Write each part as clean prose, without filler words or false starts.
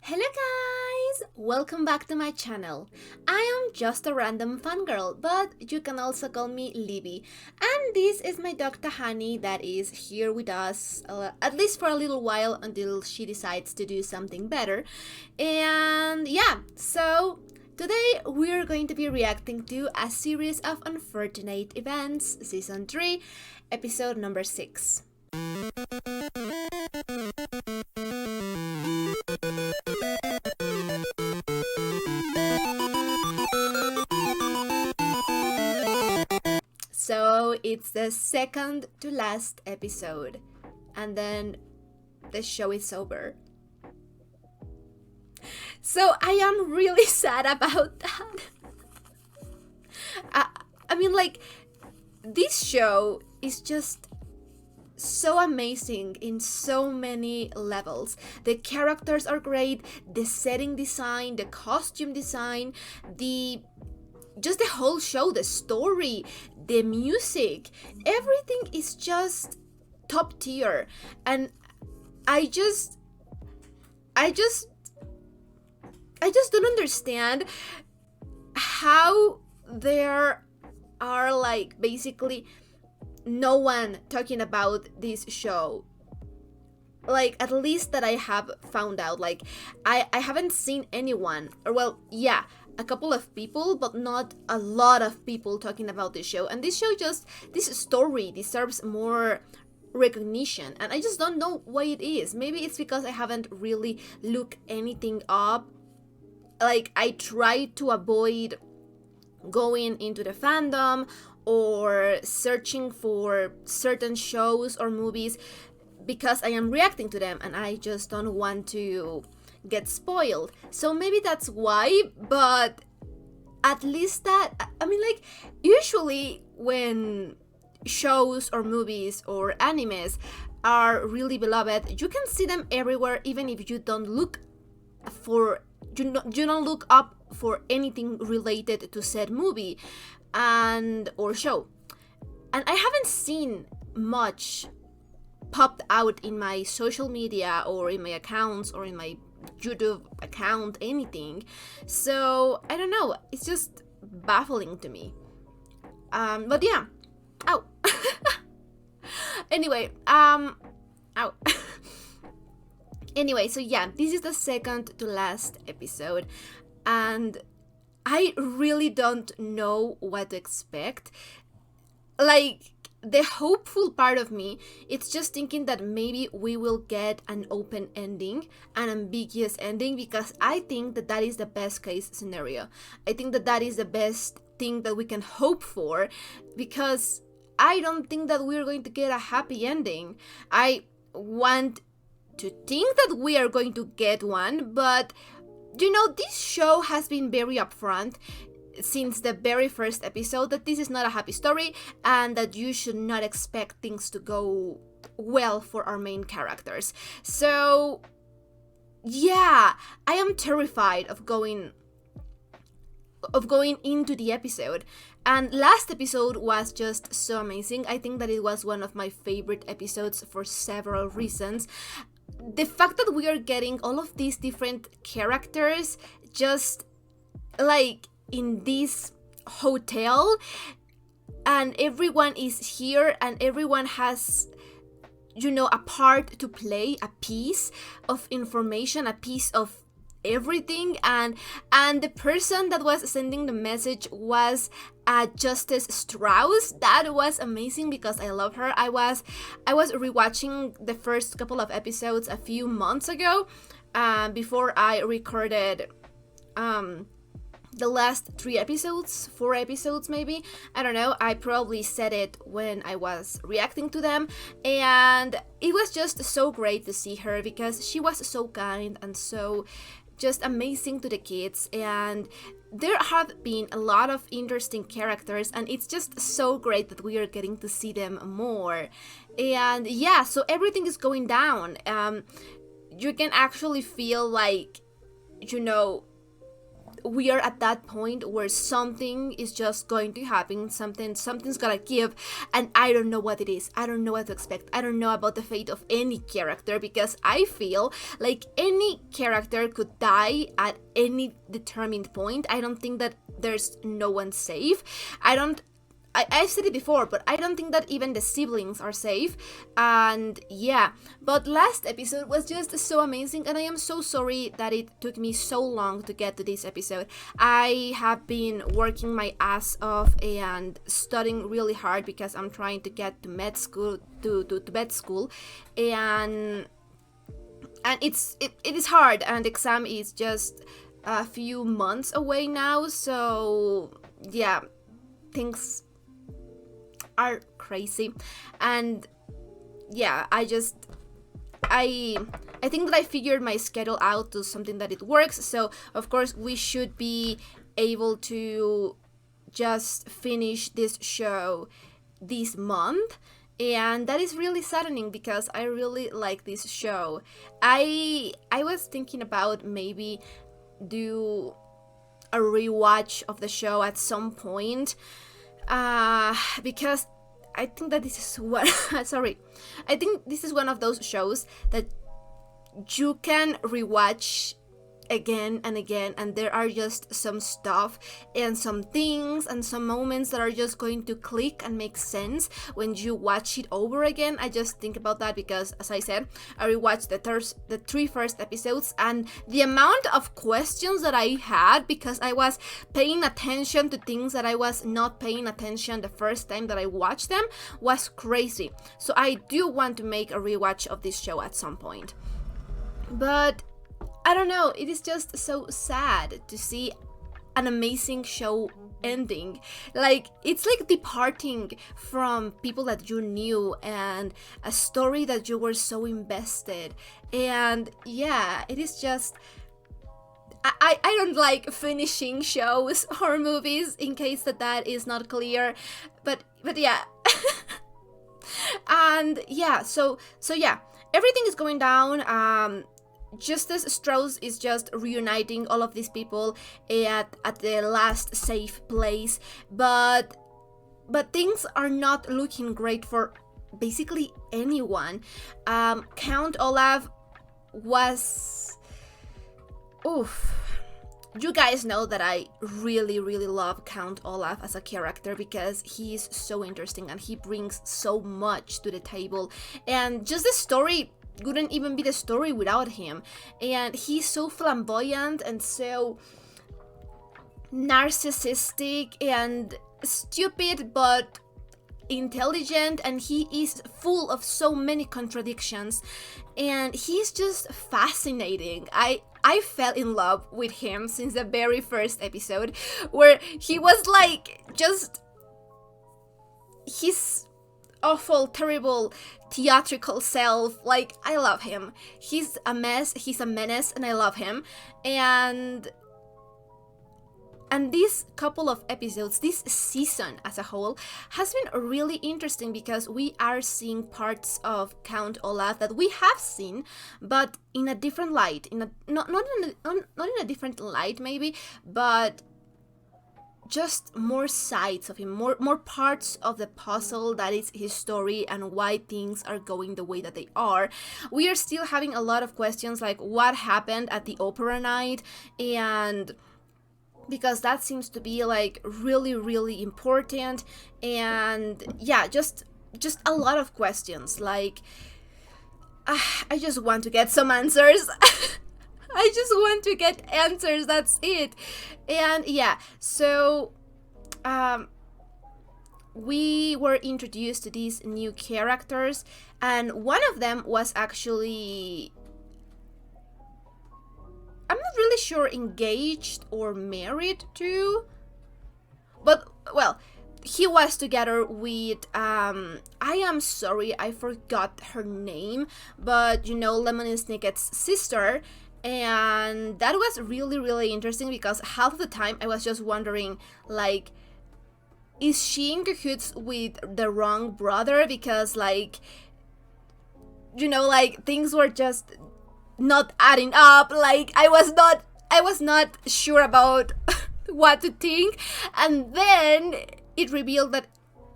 Hello guys! Welcome back to my channel. I am just a random fangirl, but you can also call me Libby. And this is my dog Tahani that is here with us, at least for a little while until she decides to do something better. And yeah, so today we're going to be reacting to a series of unfortunate events, season 3, episode number 6. So it's the second to last episode, and then the show is over. So I am really sad about that. I mean, like, this show is just so amazing in so many levels. The characters are great, the setting design, the costume design, the whole show, the story, the music, everything is just top tier. And I just don't understand how there are, like, basically no one talking about this show, like, at least that I have found out. Like, I haven't seen anyone, or well, yeah, a couple of people, but not a lot of people talking about this show. And this story deserves more recognition, and I just don't know why it is. Maybe it's because I haven't really looked anything up. Like, I try to avoid going into the fandom or searching for certain shows or movies because I am reacting to them and I just don't want to get spoiled. So maybe that's why, but at least that, I mean, like, usually when shows or movies or animes are really beloved, you can see them everywhere, even if you don't look for, you don't look up for anything related to said movie and or show. And I haven't seen much popped out in my social media or in my accounts or in my YouTube account, anything. So I don't know, it's just baffling to me. But yeah, ow. Anyway, ow. Anyway, so yeah, this is the second to last episode, and I really don't know what to expect. Like, the hopeful part of me, it's just thinking that maybe we will get an open ending, an ambiguous ending, because I think that that is the best case scenario. I think that that is the best thing that we can hope for, because I don't think that we're going to get a happy ending. I want to think that we are going to get one, but you know, this show has been very upfront since the very first episode that this is not a happy story and that you should not expect things to go well for our main characters. So yeah, I am terrified of going into the episode. And last episode was just so amazing. I think that it was one of my favorite episodes for several reasons. The fact that we are getting all of these different characters just like in this hotel, and everyone is here and everyone has, you know, a part to play, a piece of information, a piece of everything. And the person that was sending the message was Justice Strauss. That was amazing because I love her. I was rewatching the first couple of episodes a few months ago, before I recorded the last 4 episodes maybe. I don't know, I probably said it when I was reacting to them, and it was just so great to see her because she was so kind and so just amazing to the kids. And there have been a lot of interesting characters, and it's just so great that we are getting to see them more. And yeah, so everything is going down. You can actually feel, like, you know, we are at that point where something is just going to happen, something's gonna give, and I don't know what it is. I don't know what to expect. I don't know about the fate of any character, because I feel like any character could die at any determined point. I don't think that there's no one safe. I've said it before, but I don't think that even the siblings are safe. And yeah, but last episode was just so amazing, and I am so sorry that it took me so long to get to this episode. I have been working my ass off and studying really hard because I'm trying to get to med school, to vet school, and it is hard, and exam is just a few months away now. So yeah, things are crazy, and yeah, I think that I figured my schedule out to something that it works. So of course we should be able to just finish this show this month, and that is really saddening because I really like this show. I was thinking about maybe do a rewatch of the show at some point, because I think that this is one I think this is one of those shows that you can rewatch again and again, and there are just some stuff and some things and some moments that are just going to click and make sense when you watch it over again. I just think about that because, as I said, I rewatched the 3 first episodes, and the amount of questions that I had because I was paying attention to things that I was not paying attention the first time that I watched them was crazy. So I do want to make a rewatch of this show at some point, but I don't know, it is just so sad to see an amazing show ending. Like, it's like departing from people that you knew and a story that you were so invested. And yeah, it is just, I don't like finishing shows or movies, in case that is not clear, but yeah. And yeah, so yeah, everything is going down. Justice Strauss is just reuniting all of these people at the last safe place, but things are not looking great for basically anyone. Count Olaf was... Oof. You guys know that I really, really love Count Olaf as a character because he's so interesting and he brings so much to the table, and just the story wouldn't even be the story without him. And he's so flamboyant and so narcissistic and stupid but intelligent, and he is full of so many contradictions, and he's just fascinating. I fell in love with him since the very first episode, where he was like just his awful, terrible, theatrical self. Like, I love him. He's a mess, he's a menace, and I love him. And these couple of episodes, this season as a whole, has been really interesting because we are seeing parts of Count Olaf that we have seen, but in a different light. Not in a different light maybe, but just more sides of him, more parts of the puzzle that is his story and why things are going the way that they are. We are still having a lot of questions like what happened at the opera night, and because that seems to be like really, really important. And yeah, just a lot of questions. Like, I just want to get some answers. I just want to get answers, that's it. And yeah, so we were introduced to these new characters, and one of them was actually, I'm not really sure, engaged or married to, but well, he was together with I am sorry, I forgot her name, but you know, Lemon Snicket's sister. And that was really, really interesting because half of the time I was just wondering, like, is she in cahoots with the wrong brother? Because, like, you know, like, things were just not adding up. Like, I was not I was not sure about what to think, and then it revealed that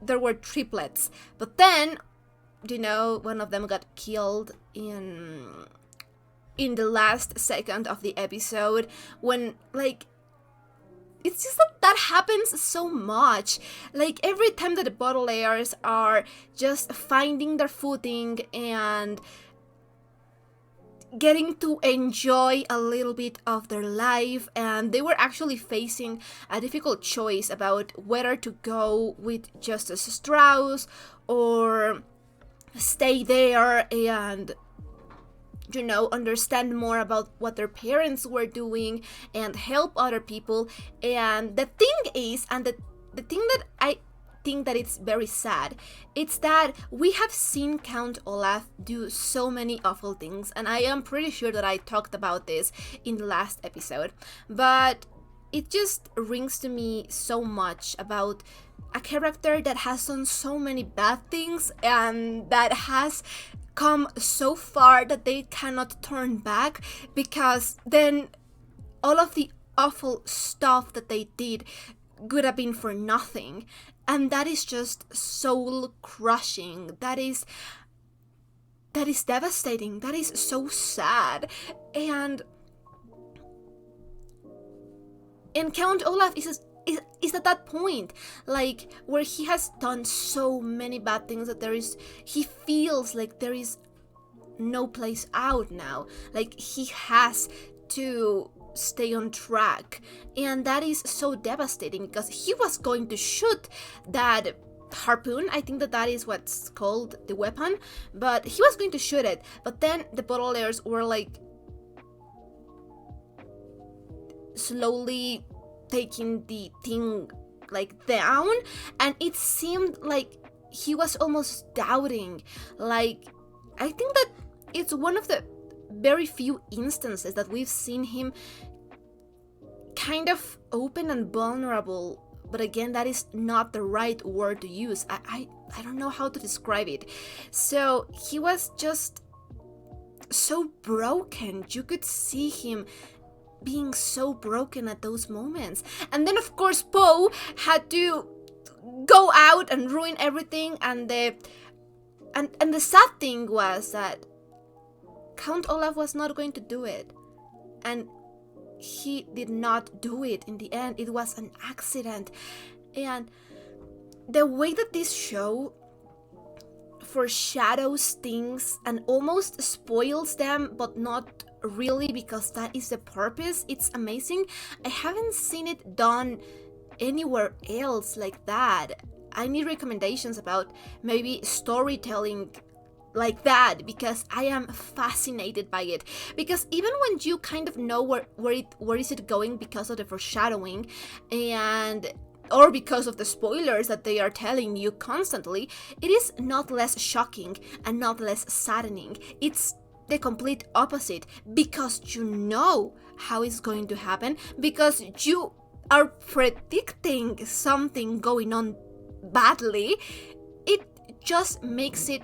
there were triplets. But then, one of them got killed in the last second of the episode, when, like, it's just that happens so much. Like, every time that the Baudelaires are just finding their footing and getting to enjoy a little bit of their life, and they were actually facing a difficult choice about whether to go with Justice Strauss or stay there and understand more about what their parents were doing and help other people. And the thing is, and the thing that I think that it's very sad, it's that we have seen Count Olaf do so many awful things, and I am pretty sure that I talked about this in the last episode, but it just rings to me so much about a character that has done so many bad things and that has come so far that they cannot turn back, because then all of the awful stuff that they did could have been for nothing. And that is just soul crushing. That is devastating. That is so sad. And Count Olaf is at that point, like, where he has done so many bad things that he feels like there is no place out now. Like, he has to stay on track, and that is so devastating, because he was going to shoot that harpoon. I think that is what's called the weapon, but he was going to shoot it, but then the Baudelaires were like slowly taking the thing like down, and it seemed like he was almost doubting. Like, I think that it's one of the very few instances that we've seen him kind of open and vulnerable, but again, that is not the right word to use. I don't know how to describe it. So he was just so broken. You could see him being so broken at those moments. And then, of course, Poe had to go out and ruin everything, and the sad thing was that Count Olaf was not going to do it, and he did not do it in the end. It was an accident. And the way that this show foreshadows things and almost spoils them, but not really, because that is the purpose, it's amazing. I haven't seen it done anywhere else like that. I need recommendations about maybe storytelling like that, because I am fascinated by it. Because even when you kind of know where is it going because of the foreshadowing, or because of the spoilers that they are telling you constantly, it is not less shocking and not less saddening. It's the complete opposite, because you know how it's going to happen, because you are predicting something going on badly. It just makes it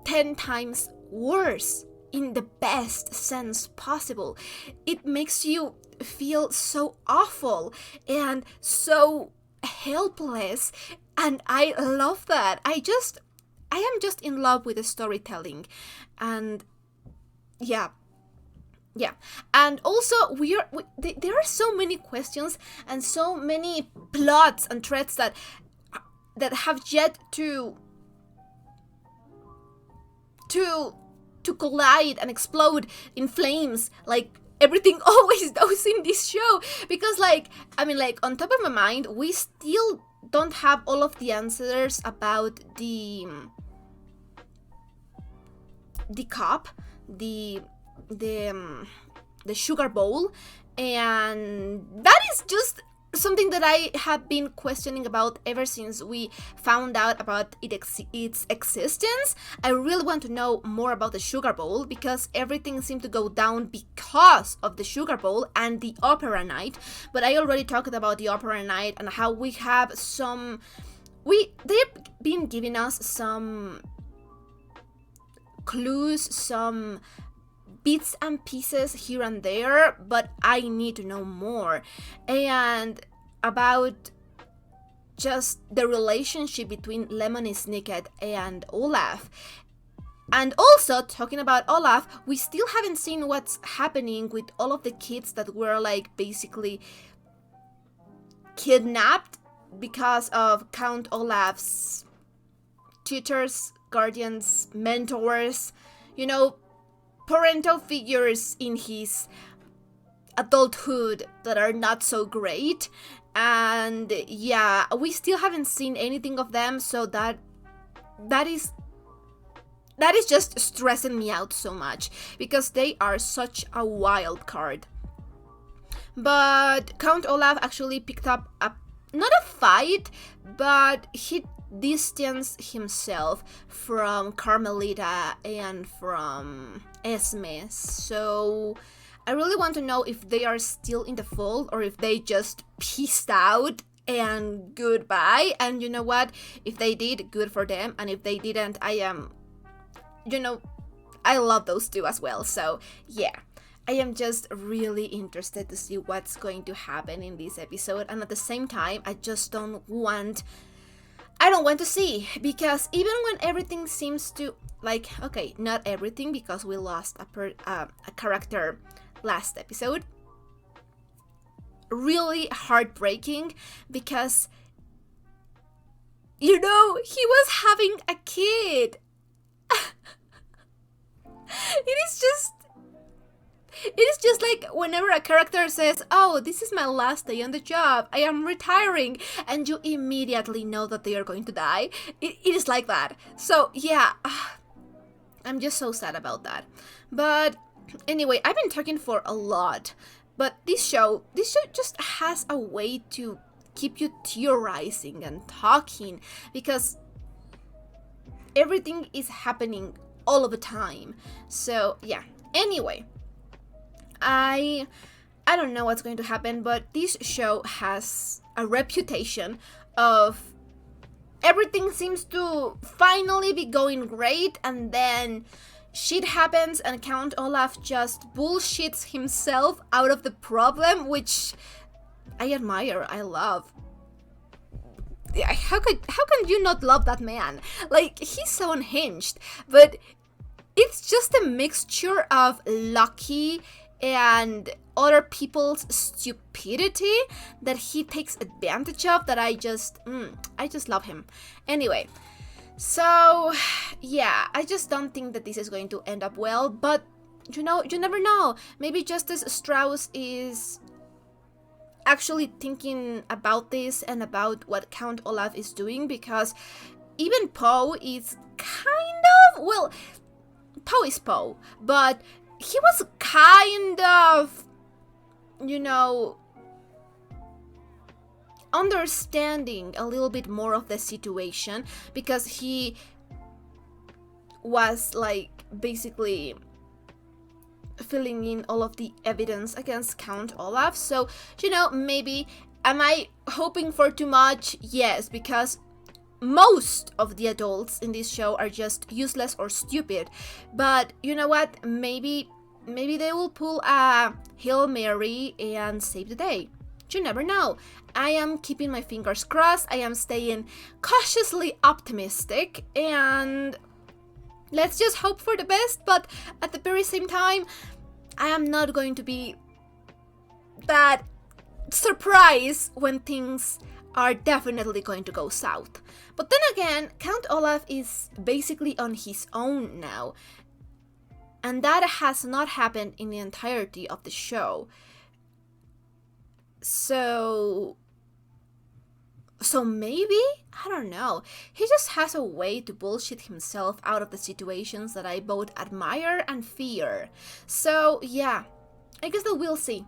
10 times worse in the best sense possible. It makes you feel so awful and so helpless, and I love that. I am just in love with the storytelling, and yeah. And also there are so many questions and so many plots and threads that have yet to collide and explode in flames, like everything always does in this show. Because, like, I mean, like, on top of my mind, we still don't have all of the answers about the cup, the sugar bowl, and that is just something that I have been questioning about ever since we found out about its existence. I really want to know more about the sugar bowl, because everything seemed to go down because of the sugar bowl and the opera night. But I already talked about the opera night and how we have they've been giving us some clues, some bits and pieces here and there, but I need to know more. And about just the relationship between Lemony Snicket and Olaf. And also, talking about Olaf, we still haven't seen what's happening with all of the kids that were like basically kidnapped because of Count Olaf's tutors, guardians, mentors, you know, parental figures in his adulthood that are not so great. And yeah, we still haven't seen anything of them, so that is just stressing me out so much, because they are such a wild card. But Count Olaf actually picked up not a fight, but he distanced himself from Carmelita and from Esme. So I really want to know if they are still in the fold or if they just peaced out and goodbye. And you know what? If they did, good for them. And if they didn't, I love those two as well. So yeah, I am just really interested to see what's going to happen in this episode. And at the same time, I don't want to see, because even when everything seems to, like, okay, not everything, because we lost a character last episode, really heartbreaking, because, you know, he was having a kid. It is just like whenever a character says, oh, this is my last day on the job, I am retiring, and you immediately know that they are going to die. It is like that. So yeah, I'm just so sad about that. But anyway, I've been talking for a lot, but this show just has a way to keep you theorizing and talking, because everything is happening all of the time. So yeah, anyway, I don't know what's going to happen, but this show has a reputation of everything seems to finally be going great, and then shit happens and Count Olaf just bullshits himself out of the problem, which I admire, I love. How can you not love that man? Like, he's so unhinged, but it's just a mixture of lucky and other people's stupidity that he takes advantage of, that I just love him. Anyway, so yeah, I just don't think that this is going to end up well, but you know, you never know. Maybe Justice Strauss is actually thinking about this and about what Count Olaf is doing, because even Poe is kind of, well, Poe is Poe, but he was kind of, you know, understanding a little bit more of the situation, because he was like basically filling in all of the evidence against Count Olaf. So, you know, maybe, am I hoping for too much? Yes, because most of the adults in this show are just useless or stupid. But you know what? Maybe they will pull a Hail Mary and save the day. You never know. I am keeping my fingers crossed. I am staying cautiously optimistic, and let's just hope for the best. But at the very same time, I am not going to be that surprised when things are definitely going to go south. But then again, Count Olaf is basically on his own now, and that has not happened in the entirety of the show. So maybe, I don't know, he just has a way to bullshit himself out of the situations that I both admire and fear. So yeah, I guess that we'll see.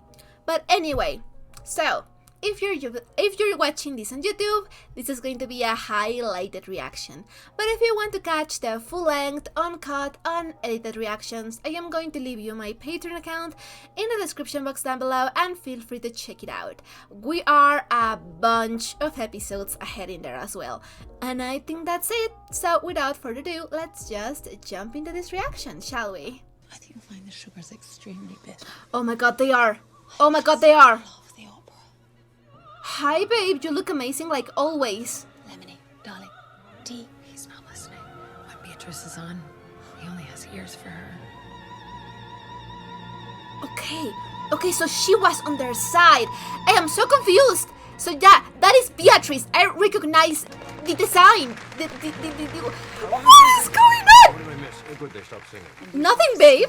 But anyway, so if you're watching this on YouTube, this is going to be a highlighted reaction. But if you want to catch the full-length, uncut, unedited reactions, I am going to leave you my Patreon account in the description box down below, and feel free to check it out. We are a bunch of episodes ahead in there as well. And I think that's it. So without further ado, let's just jump into this reaction, shall we? I think find the sugars extremely bitter. Oh my god, they are. Oh my god, they are. Love the opera. Hi, babe. You look amazing like always. Lemony, darling, tea. He's not listening. When Beatrice is on, he only has ears for her. Okay, so she was on their side. I am so confused. So that is Beatrice. I recognize the design. What is going on? What did I miss? Oh, good, they stopped singing. Nothing, babe.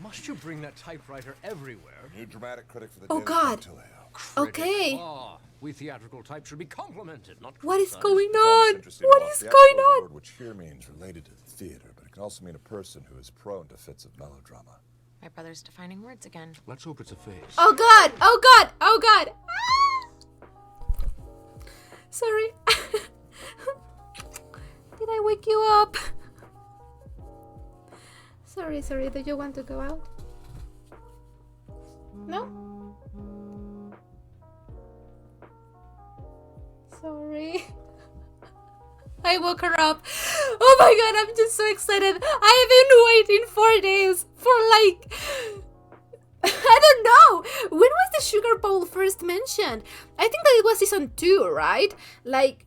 Must you bring that typewriter everywhere? New dramatic critic for the Oh, Daily God. Cantileo. Okay. Ah, we theatrical type should be complimented, not What is criticized. going If I was on? interested in What law, is theatrical going is a on? word which here means related to the theater, but it can also mean a person who is prone to fits of melodrama. My brother's defining words again. Let's hope it's a phase. Oh god! Oh god! Oh god! Ah! Sorry. Did I wake you up? Sorry. Do you want to go out? No? Sorry. I woke her up. Oh my god, I'm just so excited. I have been waiting 4 days for like... I don't know. When was the Sugar Bowl first mentioned? I think that it was season 2, right? Like,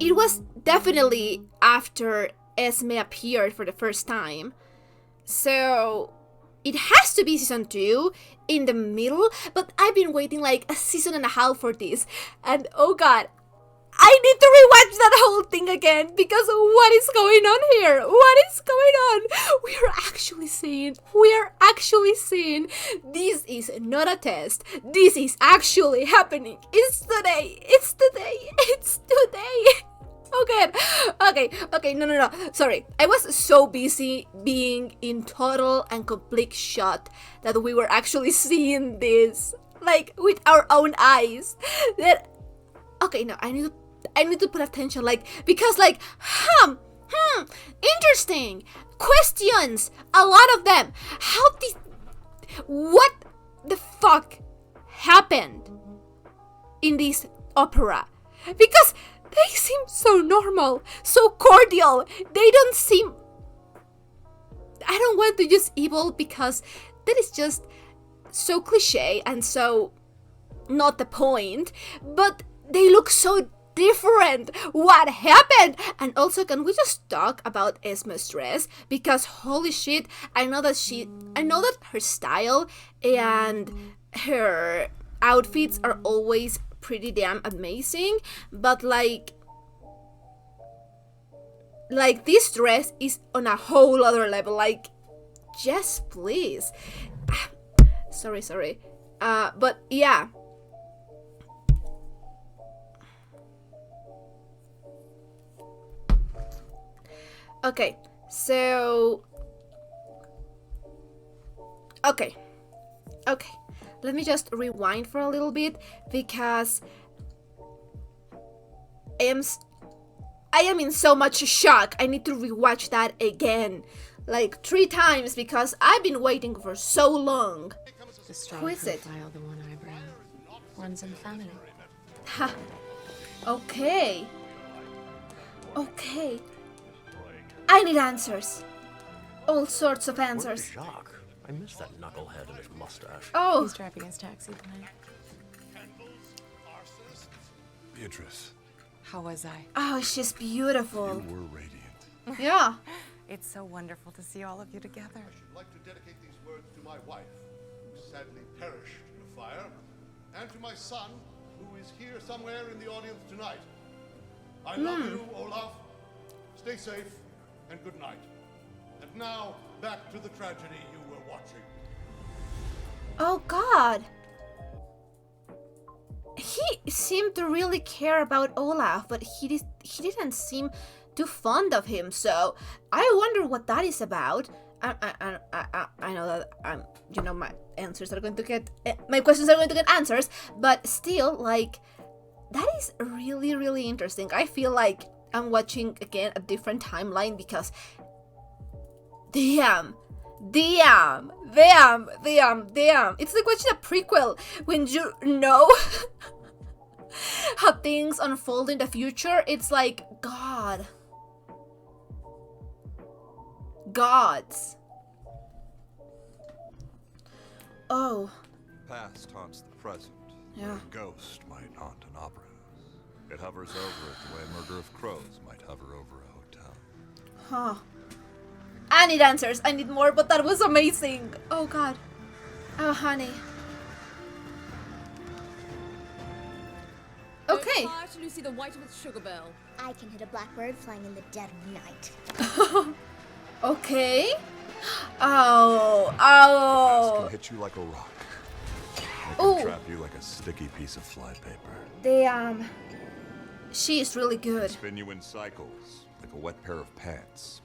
it was definitely after Esme appeared for the first time. So, it has to be season 2 in the middle. But I've been waiting like a season and a half for this. And oh god, I need to rewatch that whole thing again, because what is going on here? What is going on? We are actually seeing this is not a test. This is actually happening. It's today. Okay, no. Sorry. I was so busy being in total and complete shock that we were actually seeing this, like, with our own eyes. That, okay, no, I need to put attention, like, because, like, interesting questions, a lot of them. What the fuck happened in this opera? Because they seem so normal, so cordial. They don't seem... I don't want to use evil because that is just so cliche and so not the point, but they look so different. What happened? And also, can we just talk about Esme's dress? Because holy shit, I know that her style and her outfits are always pretty damn amazing, but like this dress is on a whole other level. Like, yes, please. Sorry. But yeah. Okay, so... Okay. Let me just rewind for a little bit, because I am in so much shock. I need to rewatch that again, like 3 times, because I've been waiting for so long. The strong Who is it? profile, the one eyebrow. Runs in the family. Ha. Okay. I need answers. All sorts of What a answers. shock. I miss that knucklehead and his mustache. Oh, He's driving his taxi tonight. Beatrice, How was I? oh, she's beautiful. you were radiant. Yeah. It's so wonderful to see all of you together. I'd like to dedicate these words to my wife, who sadly perished in a fire, and to my son, who is here somewhere in the audience tonight. I love you, Olaf. Stay safe, and good night. And now, back to the tragedy you were watching. Oh God. He seemed to really care about Olaf, but he didn't seem too fond of him. So I wonder what that is about. I know that my answers are going to get my questions are going to get answers, but still, like, that is really, really interesting. I feel like I'm watching again a different timeline, because damn. It's like watching a prequel when you know how things unfold in the future. It's like, gods. Oh. Past haunts the present. Yeah. A ghost might haunt an opera house. It hovers over it the way a murder of crows might hover over a hotel. Huh. I need answers. I need more, but that was amazing. Oh god. Oh honey. Okay. Fire to Lucy the White with Sugar Bell. I can hit a blackbird flying in the dead of night. Okay. Oh. Past can Oh. hit you like a rock. It Ooh. can trap you like a sticky piece of flypaper. Damn. She is really good. Spin you in cycles, like a wet pair of pants.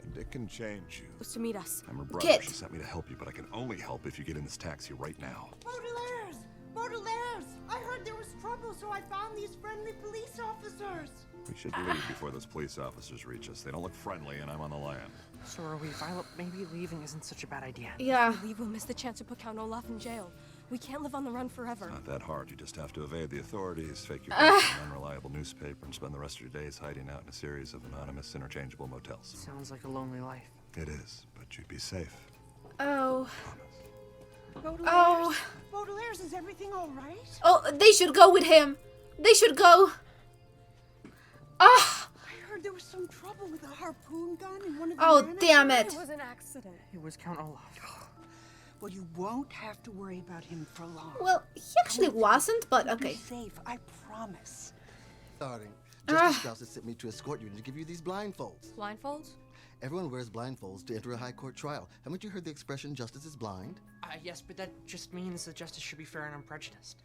And it can change you. Was to meet us. I'm her brother. Kit. She sent me to help you, but I can only help if you get in this taxi right now. Baudelaires! Baudelaires! I heard there was trouble, so I found these friendly police officers. We should leave before those police officers reach us. They don't look friendly, and I'm on the lam. So are we, Violet? Maybe leaving isn't such a bad idea. Yeah. We leave, we'll miss the chance to put Count Olaf in jail. We can't live on the run forever. Not that hard. You just have to evade the authorities, fake your birth in an unreliable newspaper, and spend the rest of your days hiding out in a series of anonymous, interchangeable motels. Sounds like a lonely life. It is, but you'd be safe. Oh. Promise. Baudelaires? Oh. Baudelaires, is everything all right? Oh, they should go with him. They should go. Ah. I heard there was some trouble with a harpoon gun in one of the Oh, manors. damn it. It was an accident. It was Count Olaf. Well, you won't have to worry about him for long. Well, he actually wasn't, but You'll okay. be safe, I promise. Starting. Ah. Justice Strauss has sent me to escort you and to give you these blindfolds. Blindfolds? Everyone wears blindfolds to enter a high court trial. Haven't you heard the expression justice is blind? Yes, but that just means that justice should be fair and unprejudiced.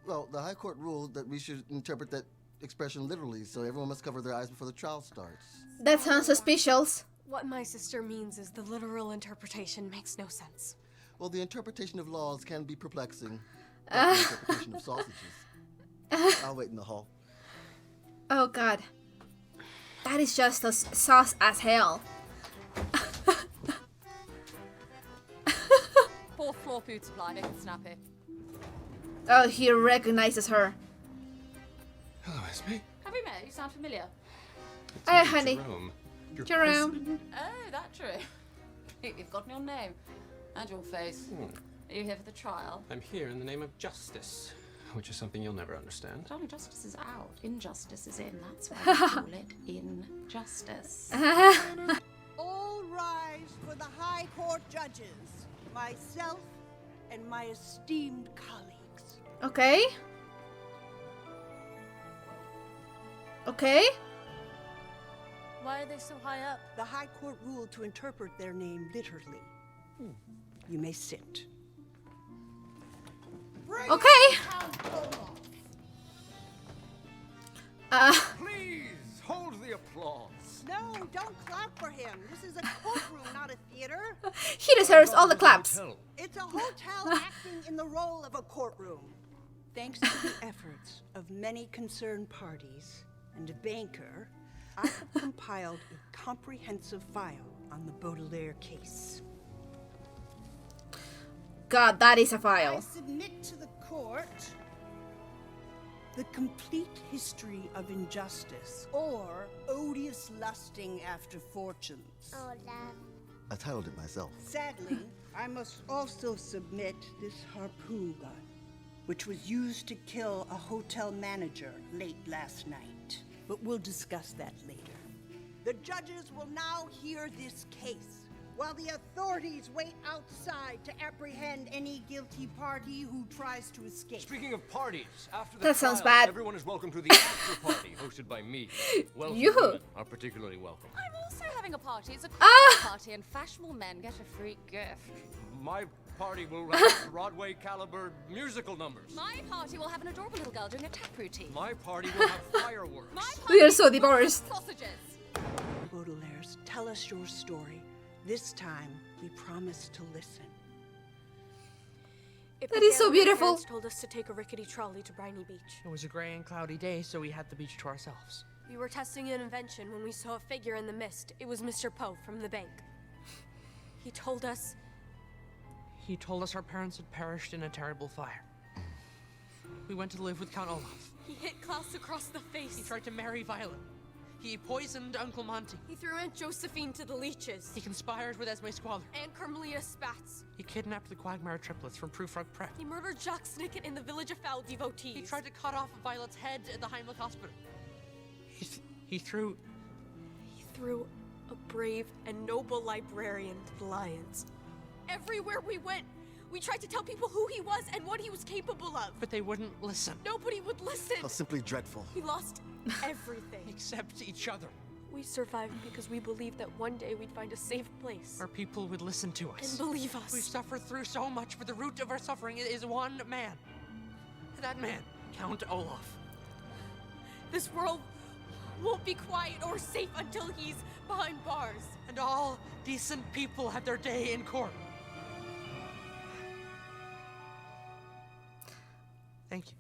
Well, the high court ruled that we should interpret that expression literally, so everyone must cover their eyes before the trial starts. That sounds suspicious. What my sister means is the literal interpretation makes no sense. Well, the interpretation of laws can be perplexing. Like the interpretation of sausages. I'll wait in the hall. Oh god. That is just as sus as hell. Fourth floor food supply, make it snappy. Oh, he recognizes her. Hello, Esme. Have we met? You sound familiar. Hey, honey. Jerome. Your Jerome. president? Oh, that true. You've got your name. And your face. Are you here for the trial? I'm here in the name of justice, which is something you'll never understand. Darling, justice is out. Injustice is in. That's why we call it injustice. All rise for the High Court judges, myself and my esteemed colleagues. Okay. Okay. Why are they so high up? The High Court ruled to interpret their name literally. You may sit. Bring Okay. in Count Olaf. Please hold the applause. No, don't clap for him. This is a courtroom, not a theater. He deserves all the claps. Hotel. It's a hotel acting in the role of a courtroom. Thanks to the efforts of many concerned parties and a banker, I have compiled a comprehensive file on the Baudelaire case. God, that is a I file. submit to the court the complete history of injustice, or odious lusting after fortunes. Olaf. I titled it myself. Sadly, I must also submit this harpoon gun, which was used to kill a hotel manager late last night. But we'll discuss that later. The judges will now hear this case, while the authorities wait outside to apprehend any guilty party who tries to escape. Speaking of parties, after the That sounds trial, bad. everyone is welcome to the after party hosted by me. Wealthy You. women are particularly welcome. I'm also having a party. It's a Ah! cocktail party, and fashionable men get a free gift. My party will have Broadway caliber musical numbers. My party will have an adorable little girl doing a tap routine. My party will have fireworks. My We are so will have divorced. Sausages. Baudelaires, tell us your story. This time, we promise to listen. That is so beautiful. Parents told us to take a rickety trolley to Briny Beach. It was a gray and cloudy day, so we had the beach to ourselves. We were testing an invention when we saw a figure in the mist. It was Mr. Poe from the bank. He told us our parents had perished in a terrible fire. We went to live with Count Olaf. he hit Klaus across the face. He tried to marry Violet. He poisoned Uncle Monty. He threw Aunt Josephine to the leeches. He conspired with Esme Squalor. And Carmelita Spats. He kidnapped the Quagmire triplets from Proof Rug Prep. He murdered Jacques Snicket in the Village of Foul Devotees. He tried to cut off Violet's head at the Heimlich Hospital. He threw a brave and noble librarian to the lions. Everywhere we went, we tried to tell people who he was and what he was capable of. But they wouldn't listen. Nobody would listen. How simply dreadful. We lost everything. Except each other. We survived because we believed that one day we'd find a safe place. Where people would listen to us. And believe us. We've suffered through so much, but the root of our suffering is one man. That man, Count Olaf. This world won't be quiet or safe until he's behind bars. And all decent people have their day in court. Thank you.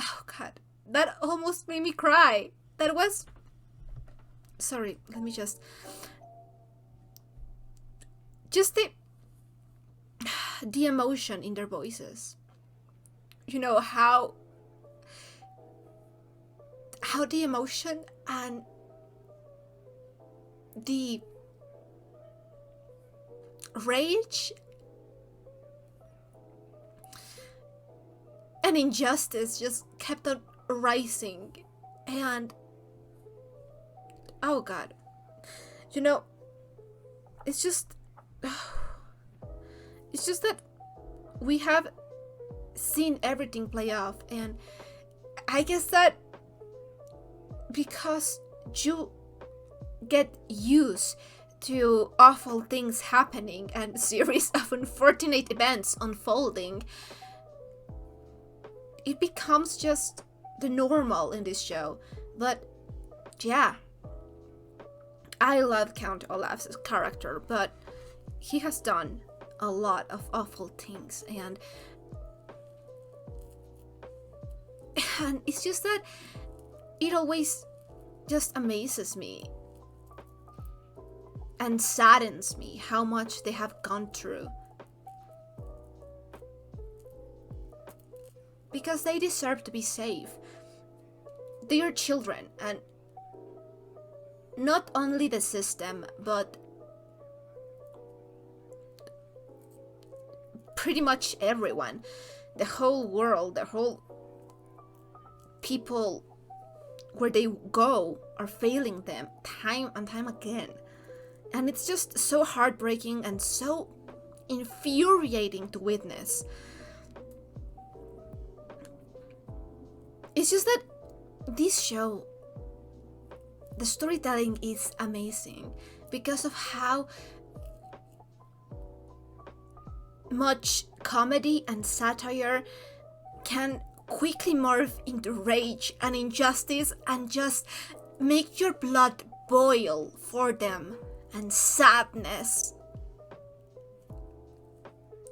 Oh god, that almost made me cry. That was... Sorry, let me just the emotion in their voices. You know, how the emotion and the rage and injustice just kept on rising. And oh god, you know, it's just that we have seen everything play off, and I guess that because you get used to awful things happening and series of unfortunate events unfolding, it becomes just the normal in this show. But yeah, I love Count Olaf's character, but he has done a lot of awful things, and it's just that it always just amazes me and saddens me how much they have gone through, because they deserve to be safe. They are children, and not only the system, but pretty much everyone, the whole world, the whole people where they go are failing them time and time again. And it's just so heartbreaking and so infuriating to witness. It's just that this show, the storytelling is amazing because of how much comedy and satire can quickly morph into rage and injustice and just make your blood boil for them, and sadness.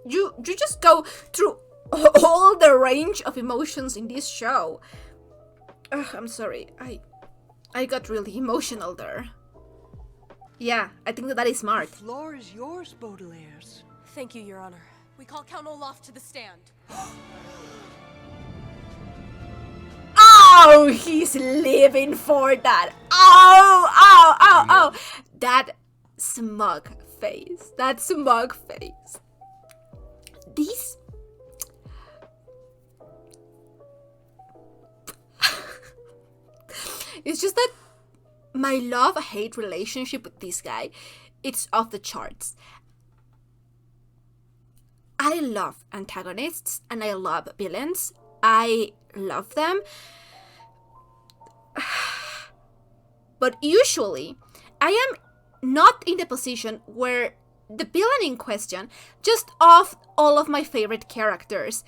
You just go through all the range of emotions in this show. Ugh, I'm sorry, I got really emotional there. Yeah, I think that is smart. The floor is yours, Baudelaire's. Thank you, Your Honor. We call Count Olaf to the stand. Oh, he's living for that. Oh. That smug face. These... It's just that my love-hate relationship with this guy, it's off the charts. I love antagonists and I love villains. I love them. But usually, I am not in the position where the villain in question just off all of my favorite characters.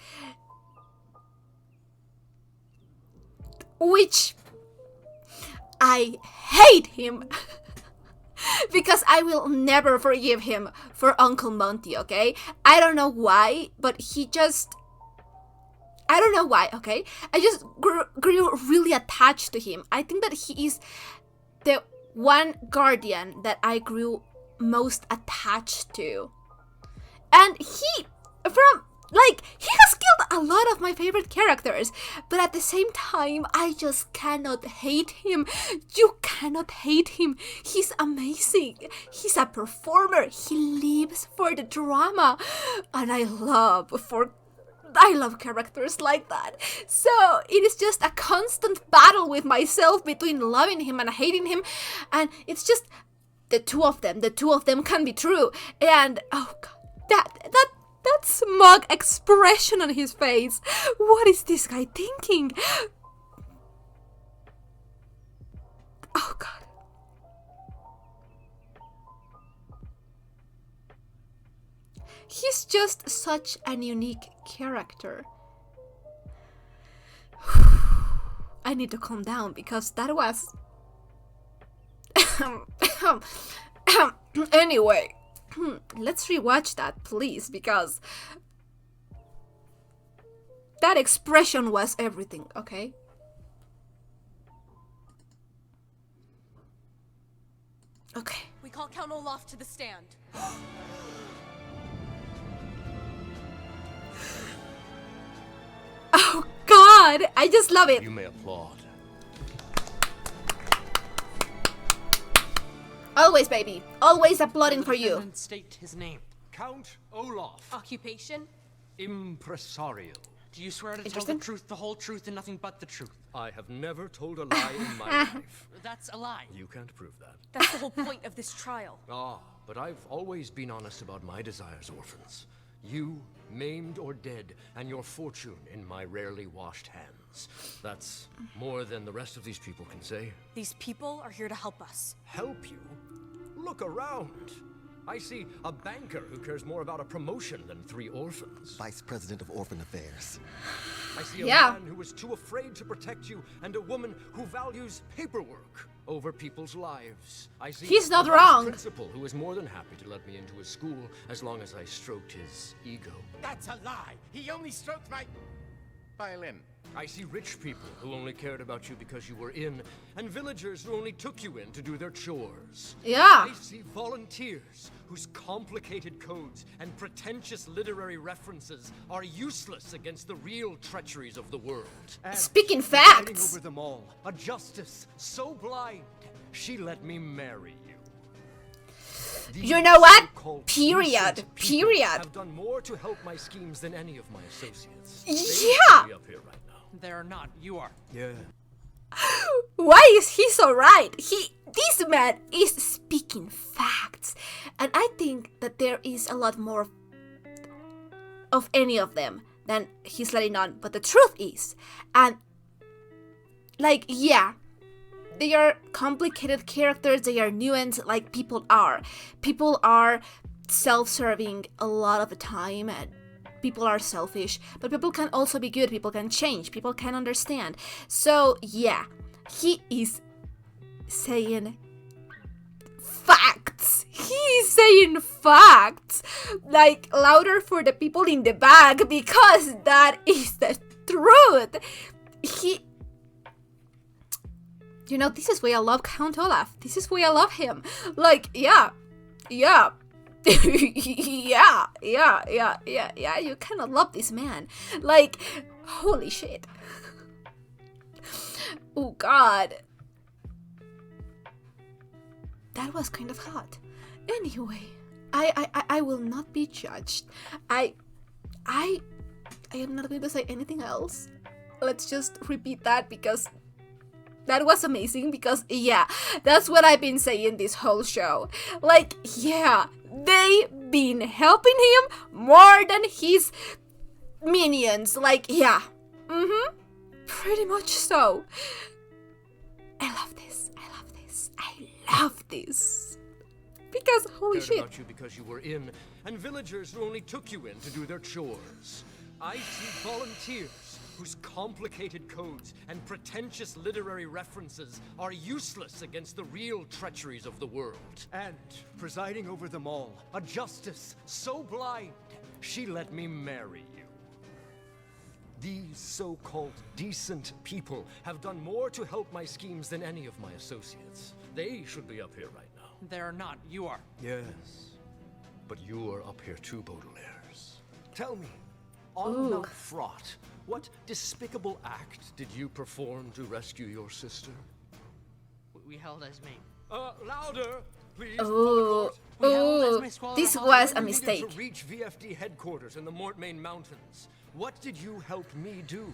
Which I hate him. Because I will never forgive him for Uncle Monty, okay? I don't know why, but I don't know why, okay? I just grew really attached to him. I think that he is the one guardian that I grew most attached to. And he has killed a lot of my favorite characters, but at the same time, I just cannot hate him. You cannot hate him. He's amazing. He's a performer. He lives for the drama, and I love characters like that. So it is just a constant battle with myself between loving him and hating him, and it's just the two of them can be true. And oh god, that smug expression on his face. What is this guy thinking? Oh god. He's just such an unique character. I need to calm down because that was... Anyway, let's rewatch that, please, because that expression was everything, okay? Okay. We call Count Olaf to the stand. Oh god, I just love it. You may applaud. Always, baby. Always applauding for you. And state his name. Count Olaf. Occupation? Impresario. Do you swear to tell the truth, the whole truth, and nothing but the truth? I have never told a lie in my life. That's a lie. You can't prove that. That's the whole point of this trial. Ah, but I've always been honest about my desires, orphans. You, maimed or dead, and your fortune in my rarely washed hands. That's more than the rest of these people can say. These people are here to help us. Help you? Look around. I see a banker who cares more about a promotion than 3 orphans. Vice President of Orphan Affairs. I see a man who is too afraid to protect you, and a woman who values paperwork over people's lives. I see He's not a wrong. principal who is more than happy to let me into his school as long as I stroked his ego. That's a lie. He only stroked my violin. I see rich people who only cared about you because you were in, and villagers who only took you in to do their chores. Yeah. I see volunteers whose complicated codes and pretentious literary references are useless against the real treacheries of the world. And speaking presiding facts. over them all, a justice so blind, she let me marry you. These You know what? so-called Period. decent people Period. have done more to help my schemes than any of my associates. They Yeah. should be up here right now. They're not. You are. Yeah. Why is he so right? This man is speaking facts. And I think that there is a lot more of any of them than he's letting on. But the truth is, and like, yeah, they are complicated characters, they are nuanced like people are. People are self-serving a lot of the time, and people are selfish, but people can also be good, people can change, people can understand. So yeah, he is saying facts. He's saying facts, like louder for the people in the back, because that is the truth. You know, this is why I love Count Olaf. This is why I love him. Like, yeah. yeah, you cannot love this man. Like, holy shit. Oh god. That was kind of hot. Anyway, I will not be judged. I am not going to say anything else. Let's just repeat that because that was amazing, because yeah, that's what I've been saying this whole show. Like, yeah, they've been helping him more than his minions. Like, yeah. Pretty much so. I love this. I love this. Because holy Cared shit. about you because you were in, and villagers who only took you in to do their chores. I see volunteers whose complicated codes and pretentious literary references are useless against the real treacheries of the world. And presiding over them all, a justice so blind, she let me marry you. These so-called decent people have done more to help my schemes than any of my associates. They should be up here right now. They're not. You are. Yes, but you are up here too, Baudelaires. Tell me, On Mount Fraught, what despicable act did you perform to rescue your sister? We held Esme. Louder, please. Oh, We held oh, Esme Squall this hostage. was a You mistake. needed to reach VFD headquarters in the Mortmain Mountains. What did you help me do?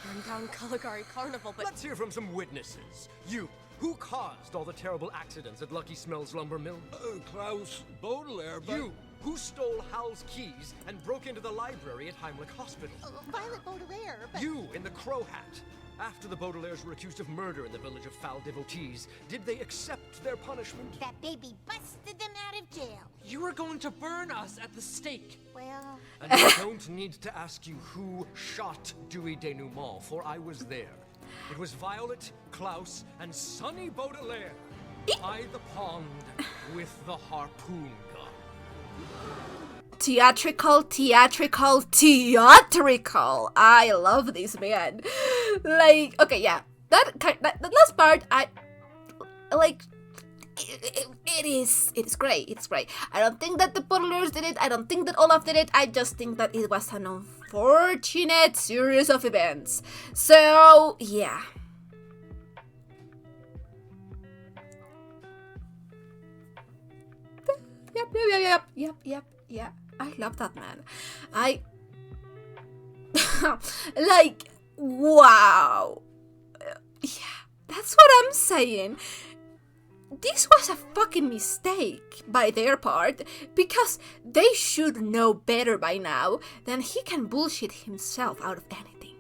Burn down Caligari Carnival, but Let's hear from some witnesses. You, who caused all the terrible accidents at Lucky Smells Lumber Mill? Klaus Baudelaire, but... You, who stole Hal's keys and broke into the library at Heimlich Hospital? Violet Baudelaire, but... You, in the Crow Hat. After the Baudelaires were accused of murder in the village of Foul Devotees, did they accept their punishment? That baby busted them out of jail. You were going to burn us at the stake. Well, And I don't need to ask you who shot Dewey Denouement, for I was there. It was Violet, Klaus, and Sonny Baudelaire by the pond with the harpoon gun. Theatrical, theatrical, theatrical. I love this man. Like, okay, yeah, that last part, I like. It is great. It's great. I don't think that the Baudelaires did it. I don't think that Olaf did it. I just think that it was an unfortunate series of events. So yeah. Yep. I love that man. Like, wow. Yeah, that's what I'm saying. This was a fucking mistake by their part, because they should know better by now than he can bullshit himself out of anything.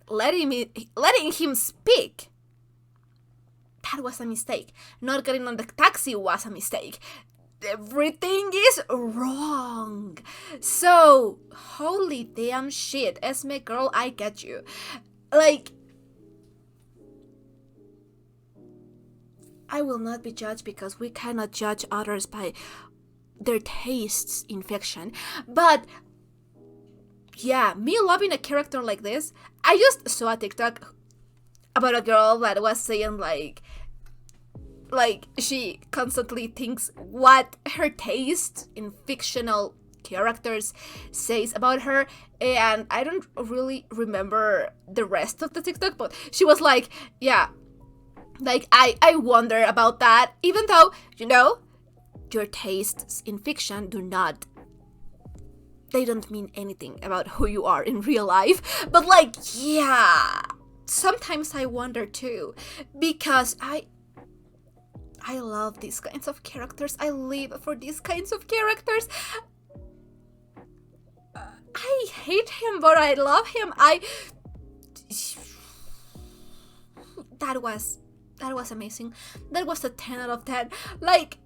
Letting him speak, that was a mistake. Not getting on the taxi was a mistake. Everything is wrong. So, holy damn shit, Esme girl, I get you. Like, I will not be judged because we cannot judge others by their tastes in fiction. But yeah, me loving a character like this, I just saw a TikTok about a girl that was saying like she constantly thinks what her taste in fictional characters says about her, and I don't really remember the rest of the TikTok, but she was like, yeah, like I wonder about that, even though, you know, your tastes in fiction they don't mean anything about who you are in real life. But like, yeah, sometimes I wonder too, because I love these kinds of characters. I live for these kinds of characters. I hate him, but I love him. That was amazing. That was a 10 out of 10. Like,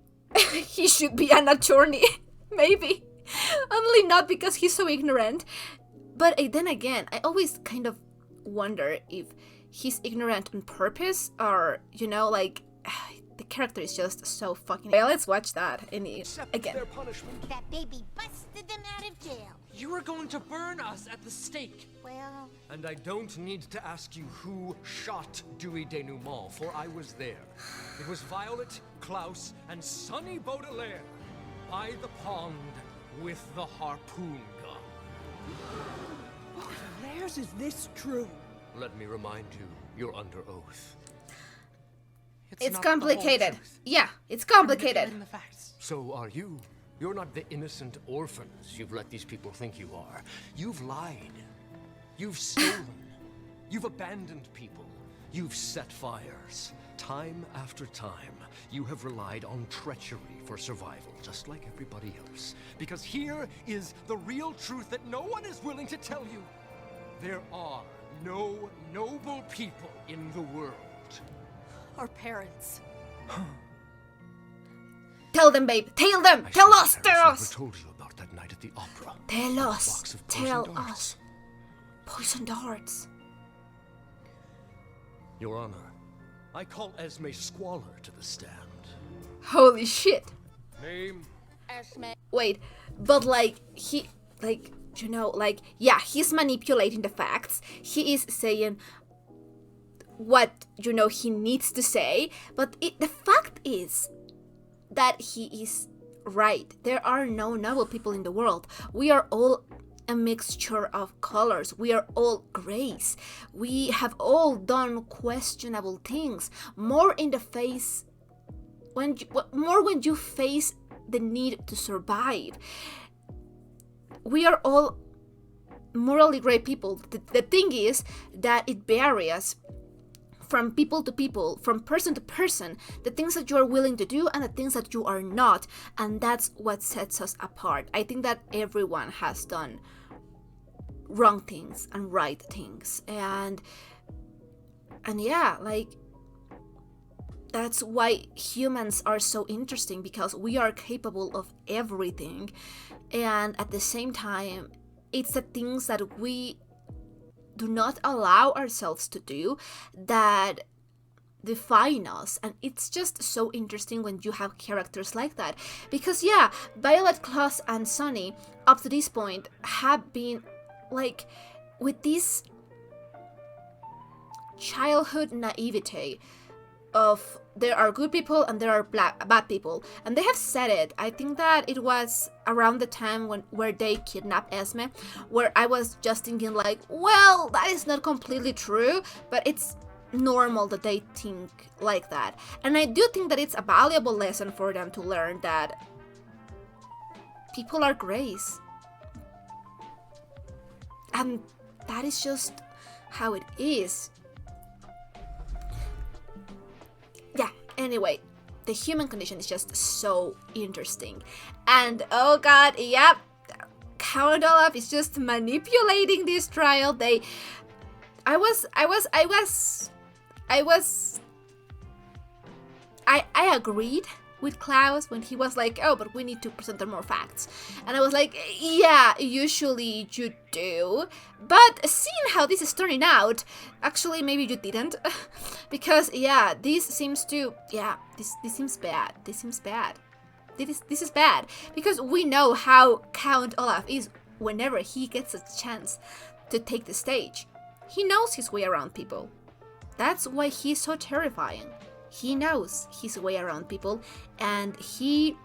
he should be an attorney, maybe. Only not because he's so ignorant. But then again, I always kind of wonder if he's ignorant on purpose, or, you know, like, the character is just so fucking... Okay, let's watch that again. Their punishment. that baby busted them out of jail. You were going to burn us at the stake. Well, And I don't need to ask you who shot Dewey Denouement, for I was there. It was Violet, Klaus, and Sonny Baudelaire by the pond with the harpoon gun. Baudelaires, is this true? Let me remind you, you're under oath. It's not the whole complicated. truth. Yeah, it's I'm complicated. revealing the facts. So are you. You're not the innocent orphans you've let these people think you are. You've lied. You've stolen. You've abandoned people. You've set fires. Time after time, you have relied on treachery for survival, just like everybody else. Because here is the real truth that no one is willing to tell you. There are no noble people in the world. our parents. Tell them, babe. Tell them. Tell us. Tell I us. told you about that night at the opera. Tell The us. box of Tell poisoned darts. us. Poisoned darts. Your Honor, I call Esme Squalor to the stand. Holy shit. Name? Wait, but like, you know, like, yeah, he's manipulating the facts. He is saying what, you know, he needs to say. But the fact is that he is right. There are no noble people in the world. We are all a mixture of colors. We are all grays. We have all done questionable things. More in the face when you face the need to survive. We are all morally gray people. The thing is that it varies from people to people, from person to person, the things that you are willing to do and the things that you are not, and that's what sets us apart. I think that everyone has done wrong things and right things, and yeah, like, that's why humans are so interesting, because we are capable of everything, and at the same time, it's the things that we do not allow ourselves to do that define us. And it's just so interesting when you have characters like that, because yeah, Violet, Klaus, and Sunny up to this point have been like with this childhood naivete of there are good people and there are bad people, and they have said it. I think that it was around the time where they kidnapped Esme, where I was just thinking like, well, that is not completely true, but it's normal that they think like that. And I do think that it's a valuable lesson for them to learn that people are grays, and that is just how it is. Yeah, anyway, the human condition is just so interesting. And oh god, yep, Count Olaf is just manipulating this trial. I agreed with Klaus when he was like, oh, but we need to present more facts. And I was like, yeah, usually you do. But seeing how this is turning out, actually maybe you didn't. Because yeah, this seems bad. This seems bad. This is bad. Because we know how Count Olaf is whenever he gets a chance to take the stage. He knows his way around people. That's why he's so terrifying. He knows his way around people, and he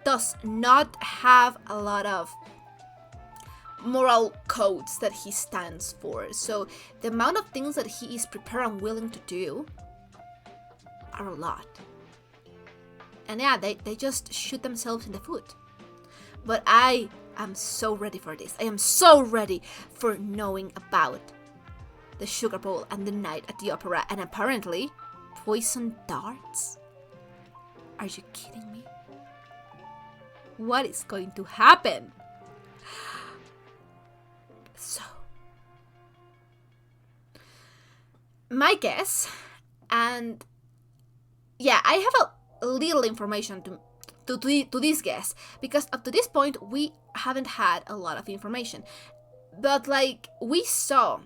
does not have a lot of moral codes that he stands for. So the amount of things that he is prepared and willing to do are a lot. And yeah, they just shoot themselves in the foot. But I am so ready for this. I am so ready for knowing about the Sugar Bowl and the night at the opera, and apparently poison darts? Are you kidding me? What is going to happen? So, my guess, and yeah, I have a little information to this guess, because up to this point we haven't had a lot of information, but like we saw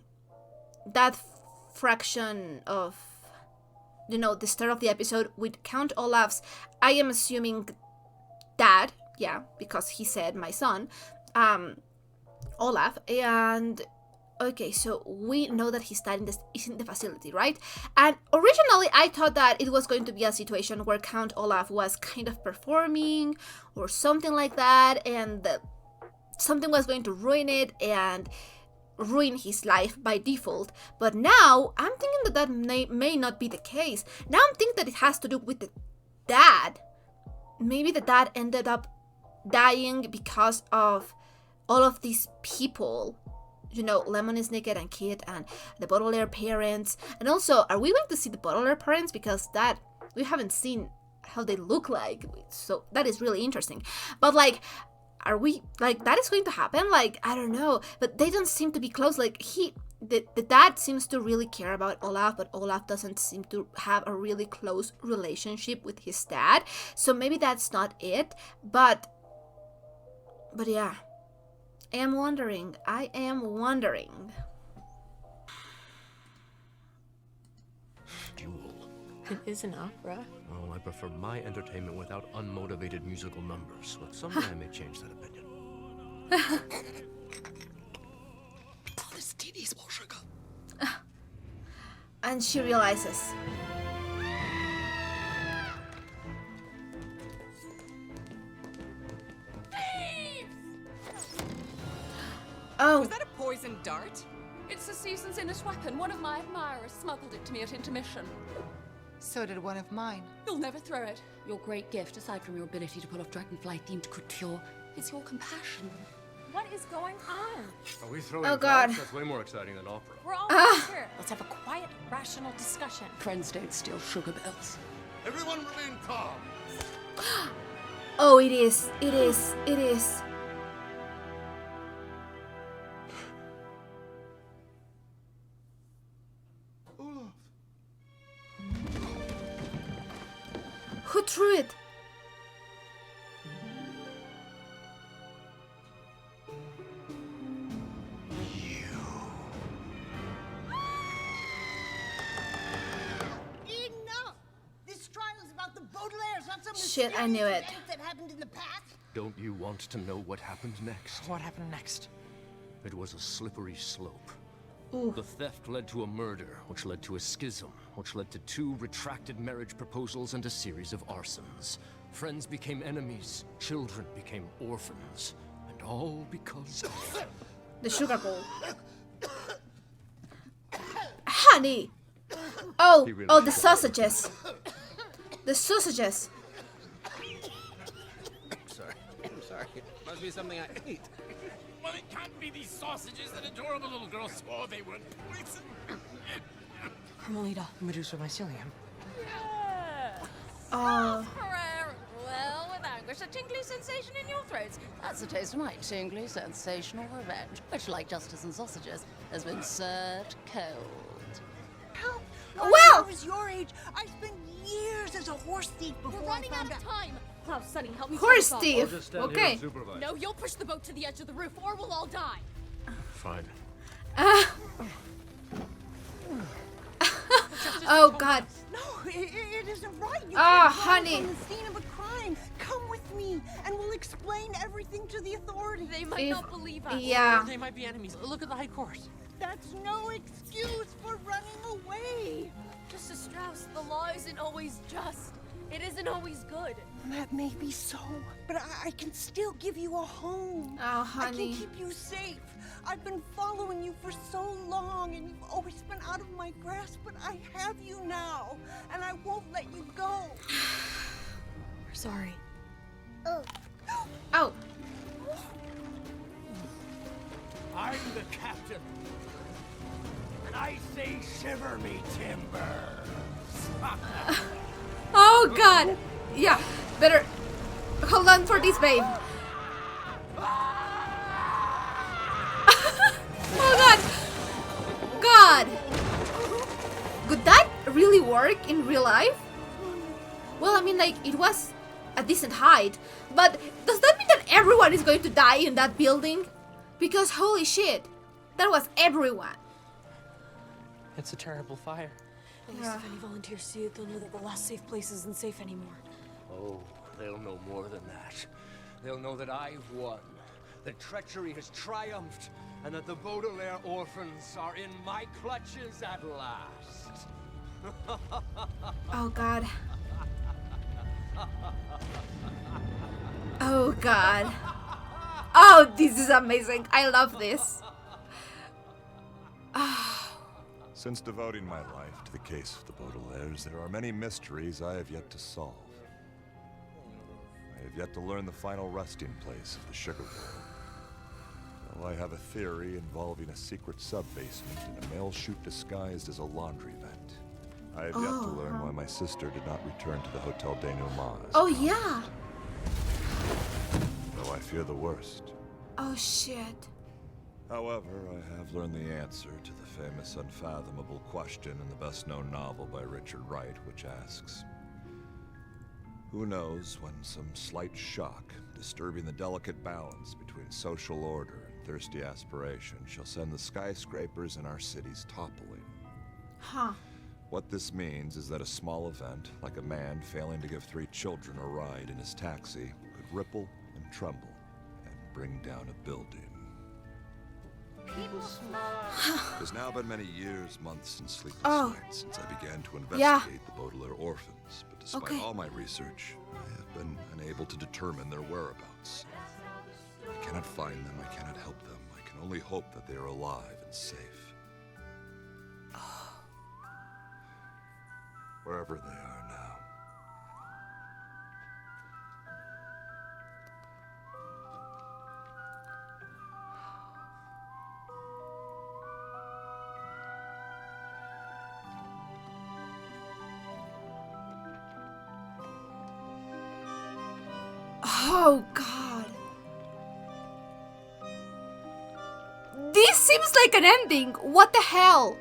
that fraction of, you know, the start of the episode with Count Olaf's, I am assuming dad, yeah, because he said my son, Olaf, and okay, so we know that his dad is in the facility, right? And originally I thought that it was going to be a situation where Count Olaf was kind of performing or something like that, and something was going to ruin it and ruin his life by default. But now I'm thinking that may not be the case. Now I'm thinking that it has to do with the dad. Maybe the dad ended up dying because of all of these people. You know, Lemon is naked and Kid and the Baudelaire parents. And also, are we going to see the Baudelaire parents? Because that, we haven't seen how they look like. So that is really interesting. But like, are we, like, that is going to happen? Like, I don't know. But they don't seem to be close. Like, the dad seems to really care about Olaf, but Olaf doesn't seem to have a really close relationship with his dad. So maybe that's not it. But yeah. I am wondering. Duel. It is an opera. Well, I prefer my entertainment without unmotivated musical numbers, but someday I may change that opinion. This TV is more sugar. And she realizes. Oh. Was that a poisoned dart? It's the season's innerst weapon. One of my admirers smuggled it to me at intermission. So did one of mine. You'll never throw it. Your great gift, aside from your ability to pull off dragonfly-themed couture, is your compassion. What is going on? Are we throwing Oh, God. darts? That's way more exciting than opera. We're all here. Let's have a quiet, rational discussion. Friends don't steal sugar bells. Everyone remain calm. Oh, it is. It is. It is. Olaf. Who threw it? Enough! This trial is about the Baudelaires, not some Shit, I knew it. event that happened in the past. Don't you want to know what happened next? What happened next? It was a slippery slope. Ooh. The theft led to a murder, which led to a schism, which led to 2 retracted marriage proposals and a series of arsons. Friends became enemies, children became orphans, and all because of... The sugar bowl. Honey! Oh, He really oh, the should. sausages. The sausages. I'm sorry. Must be something I ate. Well, it can't be these sausages that adorable little girl swore they weren't poison. Carmelita. Medusa mycelium. Oh. Well, with anguish, a tingly sensation in your throats. That's the taste of my tingly, sensational revenge, which, like justice and sausages, has been served cold. Help! Well- I was your age. I spent years as a horse thief before We're running I found out of out. time. Klaus, Sonny, help me. Horse turn this off. thief. Just stand here Okay. and supervise. No, you'll push the boat to the edge of the roof, or we'll all die. Fine. Oh, God. No, it isn't right. You Ah, can't run honey. from the scene of a crime. Come with me, and we'll explain everything to the authorities. They might If- not believe us. Yeah. They might be enemies. Look at the high court. That's no excuse for running away. Mr. Strauss, the law isn't always just. It isn't always good. That may be so, but I can still give you a home. Oh, I honey. can keep you safe. I've been following you for so long, and you've always been out of my grasp, but I have you now, and I won't let you go. We're sorry. Oh, Oh. I'm the captain. And I say shiver me timbers. Oh, God. Yeah. Better hold on for this, babe. Oh, God. God. Could that really work in real life? Well, I mean, like, it was a decent height. But does that mean that everyone is going to die in that building? Because, holy shit, that was everyone. It's a terrible fire. At least if any volunteers see it, they'll know that the last safe place isn't safe anymore. Oh, they'll know more than that. They'll know that I've won, that treachery has triumphed, and that the Baudelaire orphans are in my clutches at last. Oh, God. Oh, God. Oh, this is amazing. I love this. Since devoting my life to the case of the Baudelaires, there are many mysteries I have yet to solve. I have yet to learn the final resting place of the Sugar Bowl. Well, I have a theory involving a secret sub-basement and a mail chute disguised as a laundry vent. I have yet to learn why my sister did not return to the Hotel Denouement. Oh, yeah. Though I fear the worst. Oh, shit. However, I have learned the answer to the famous unfathomable question in the best-known novel by Richard Wright, which asks, who knows when some slight shock, disturbing the delicate balance between social order and thirsty aspiration, shall send the skyscrapers in our cities toppling? Huh. What this means is that a small event, like a man failing to give 3 children a ride in his taxi, could ripple and tremble and bring down a building. It has now been many years, months, and sleepless nights since I began to investigate the Baudelaire orphans, but despite all my research, I have been unable to determine their whereabouts. I cannot find them, I cannot help them, I can can only hope that they are alive and safe. Wherever they are now. Oh god. This seems like an ending. What the hell?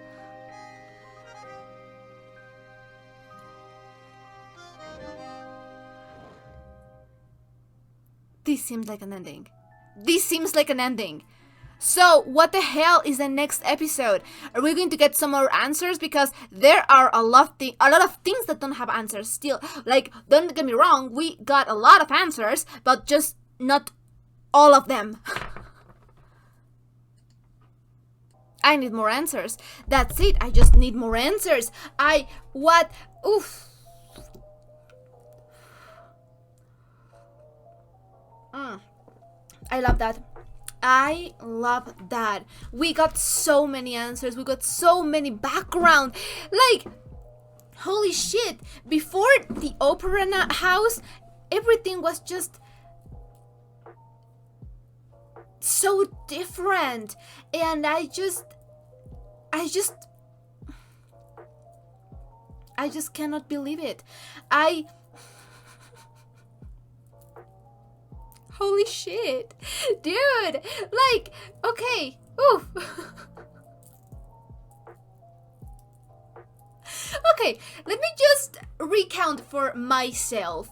This seems like an ending. This seems like an ending. So, what the hell is the next episode? Are we going to get some more answers? Because there are a lot of things that don't have answers still. Like, don't get me wrong, we got a lot of answers, but just not all of them. I need more answers. That's it. I just need more answers. Oof. I love that. I love that. We got so many answers. We got so many background. Like, holy shit. Before the opera house, everything was just so different. And I just cannot believe it. Holy shit. Dude, like, okay. Oof. Okay, let me just recount for myself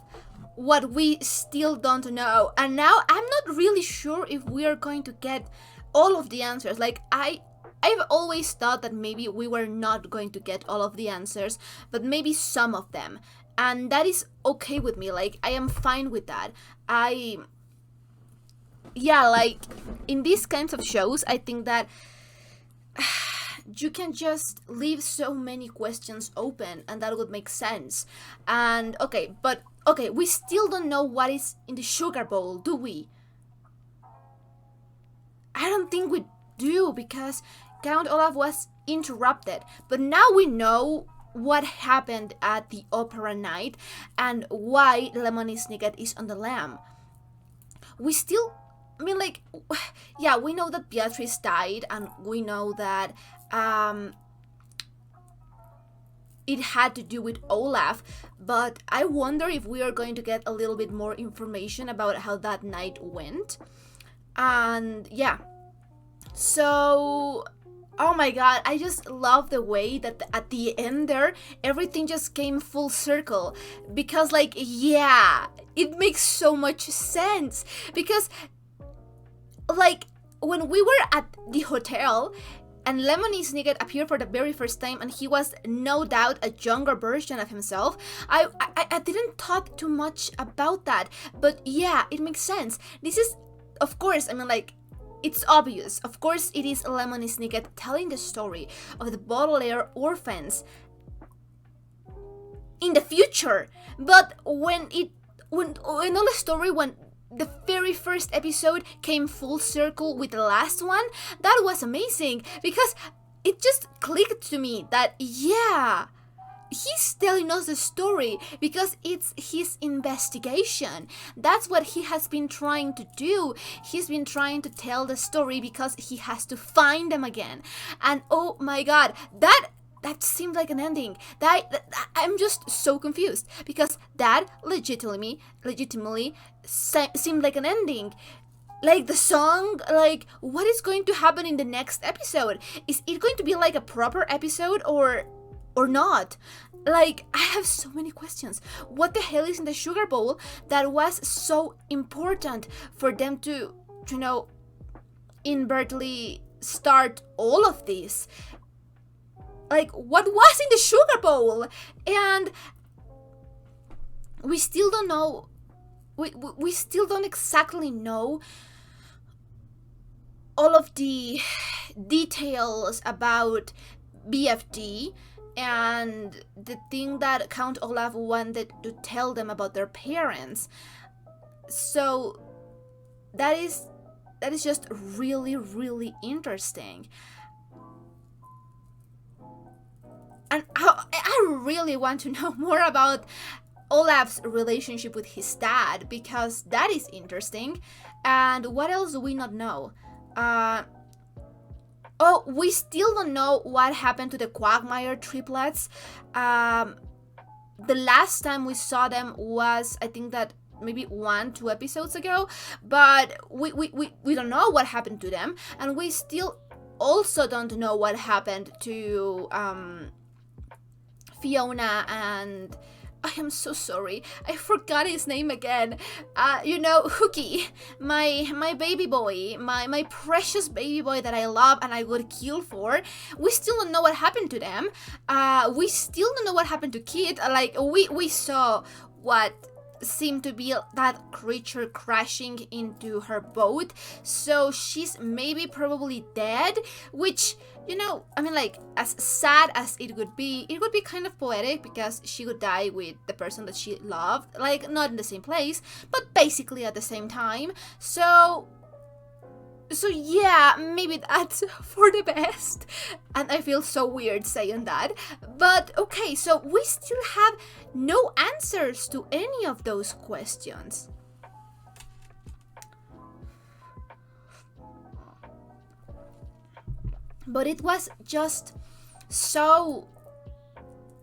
what we still don't know. And now I'm not really sure if we are going to get all of the answers. Like, I've always thought that maybe we were not going to get all of the answers, but maybe some of them. And that is okay with me. Like, I am fine with that. Yeah, like, in these kinds of shows, I think that you can just leave so many questions open, and that would make sense. And, okay, we still don't know what is in the sugar bowl, do we? I don't think we do, because Count Olaf was interrupted. But now we know what happened at the opera night, and why Lemony Snicket is on the lam. We still... I mean, like, yeah, we know that Beatrice died, and we know that it had to do with Olaf, but I wonder if we are going to get a little bit more information about how that night went. And yeah, so, oh my god, I just love the way that at the end there, everything just came full circle, because, like, yeah, it makes so much sense, because, like, when we were at the hotel and Lemony Snicket appeared for the very first time, and he was no doubt a younger version of himself, I didn't talk too much about that, but yeah, it makes sense. This is, of course, I mean, like, it's obvious. Of course, it is Lemony Snicket telling the story of the Baudelaire orphans in the future, but when all the story, when the very first episode came full circle with the last one, that was amazing, because it just clicked to me that, yeah, he's telling us the story because it's his investigation. That's what he has been trying to do. He's been trying to tell the story because he has to find them again. And oh my god, that seemed like an ending. I'm just so confused, because that legitimately seemed like an ending. Like, the song, like, what is going to happen in the next episode? Is it going to be like a proper episode or not? Like, I have so many questions. What the hell is in the sugar bowl that was so important for them to, you know, inadvertently start all of this? Like, what was in the sugar bowl? And we still don't know. We still don't exactly know all of the details about BFD and the thing that Count Olaf wanted to tell them about their parents. So that is that is just really, really interesting. And I really want to know more about Olaf's relationship with his dad, because that is interesting. And what else do we not know? Oh, we still don't know what happened to the Quagmire triplets. The last time we saw them was, I think that maybe 1-2 episodes ago, but we don't know what happened to them, and we still also don't know what happened to Fiona and I am so sorry, I forgot his name again. Hooky, my baby boy, my precious baby boy that I love and I would kill for. We still don't know what happened to them. We still don't know what happened to Kit. Like, we saw what seemed to be that creature crashing into her boat, so she's maybe probably dead, which, I mean, like, as sad as it would be kind of poetic, because she would die with the person that she loved, like, not in the same place, but basically at the same time. So yeah, maybe that's for the best. And I feel so weird saying that. But okay, so we still have no answers to any of those questions. But it was just so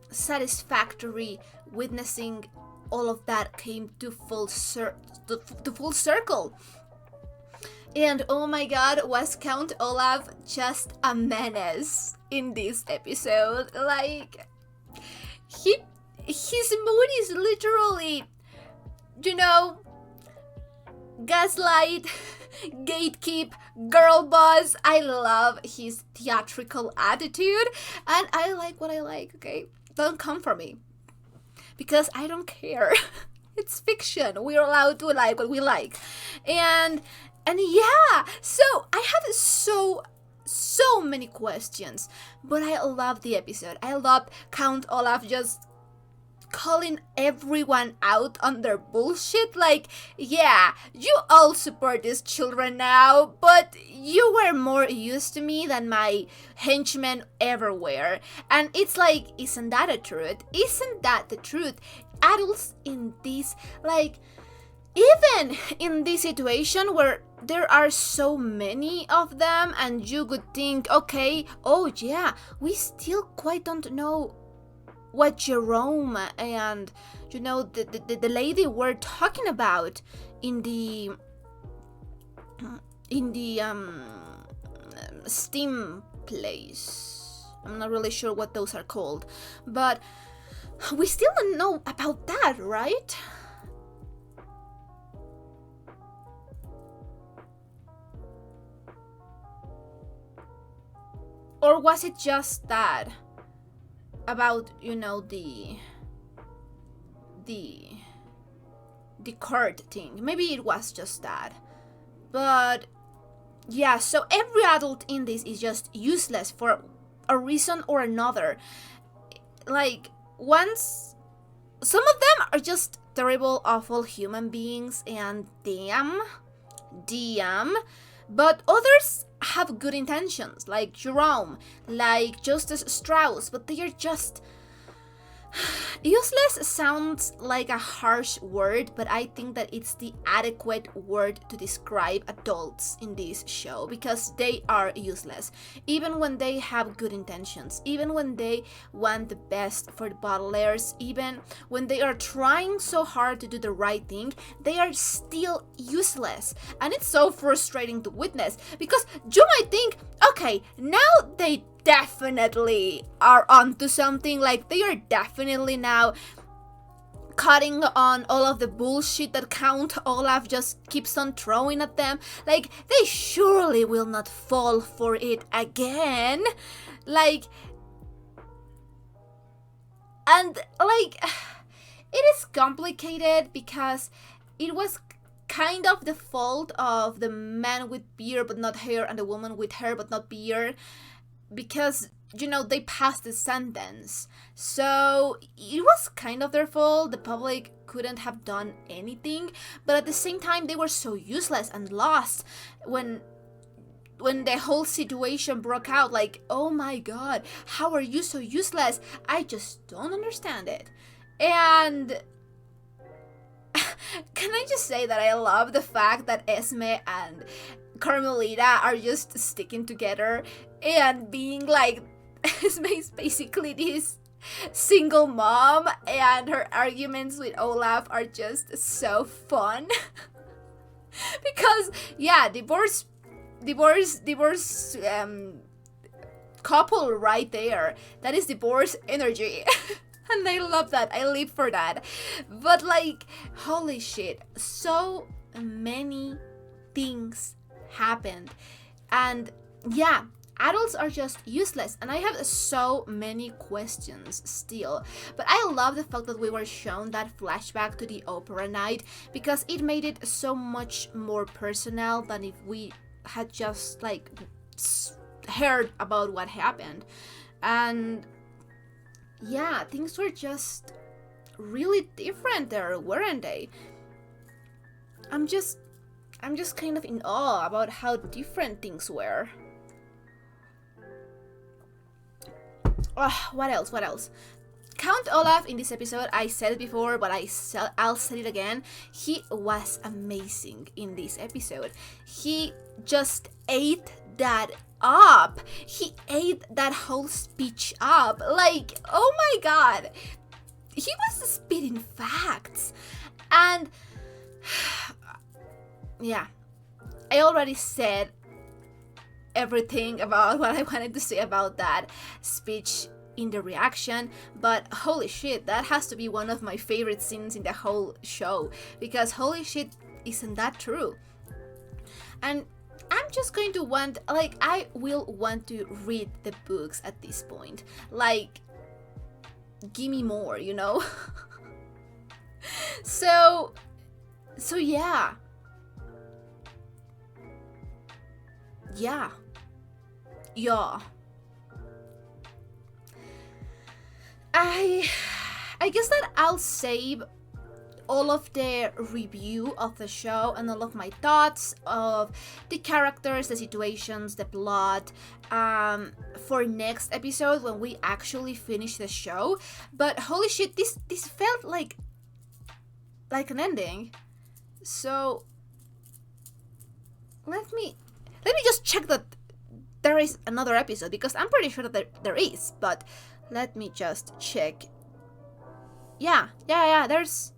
satisfactory witnessing all of that came to full circle. And oh my god, was Count Olaf just a menace in this episode? Like, his mood is literally, gaslight, gatekeep, girl boss. I love his theatrical attitude, and I like what I like, okay? Don't come for me, because I don't care. It's fiction. We're allowed to like what we like. And yeah, so I have so many questions, but I love the episode. I love Count Olaf just calling everyone out on their bullshit. Like, yeah, you all support these children now, but you were more used to me than my henchmen ever were. And it's like, isn't that a truth? Isn't that the truth? Adults in this, like, even in this situation where there are so many of them, and you could think, okay, oh yeah, we still quite don't know what Jerome and, the lady were talking about in the steam place. I'm not really sure what those are called, but we still don't know about that, right? Or was it just that about, the court thing? Maybe it was just that. But yeah, so every adult in this is just useless for a reason or another. Like, some of them are just terrible, awful human beings, and damn, but others have good intentions, like Jerome, like Justice Strauss, but they are just useless. Sounds like a harsh word, but I think that it's the adequate word to describe adults in this show, because they are useless, even when they have good intentions, even when they want the best for the bottlers, even when they are trying so hard to do the right thing, they are still useless. And it's so frustrating to witness, because you might think, okay, now they definitely are onto something, like they are definitely now cutting on all of the bullshit that Count Olaf just keeps on throwing at them. Like, they surely will not fall for it again. Like, and like, it is complicated because it was kind of the fault of the man with beard but not hair and the woman with hair but not beard, because they passed the sentence. So it was kind of their fault. The public couldn't have done anything, but at the same time they were so useless and lost when the whole situation broke out. Like, oh my god, how are you so useless? I just don't understand it. And can I just say that I love the fact that Esme and Carmelita are just sticking together and being like, Esme is basically this single mom, and her arguments with Olaf are just so fun. Because yeah, divorce couple right there. That is divorce energy. And I love that. I live for that. But like, holy shit, so many things happened. And yeah, adults are just useless, and I have so many questions still. But I love the fact that we were shown that flashback to the opera night, because it made it so much more personal than if we had just like heard about what happened. And yeah, things were just really different there, weren't they? I'm just kind of in awe about how different things were. What else? Count Olaf in this episode, I said it before, but I'll say it again. He was amazing in this episode. He just ate that up. He ate that whole speech up. Like, oh my god. He was spitting facts. And yeah, I already said everything about what I wanted to say about that speech in the reaction, but holy shit, that has to be one of my favorite scenes in the whole show, because holy shit, isn't that true? And I'm just going to I will want to read the books at this point. Like, give me more, So yeah. I guess that I'll save all of the review of the show and all of my thoughts of the characters, the situations, the plot, for next episode when we actually finish the show. But holy shit, this felt like an ending. So let me just check that there is another episode, because I'm pretty sure that there is, but let me just check. Yeah, there's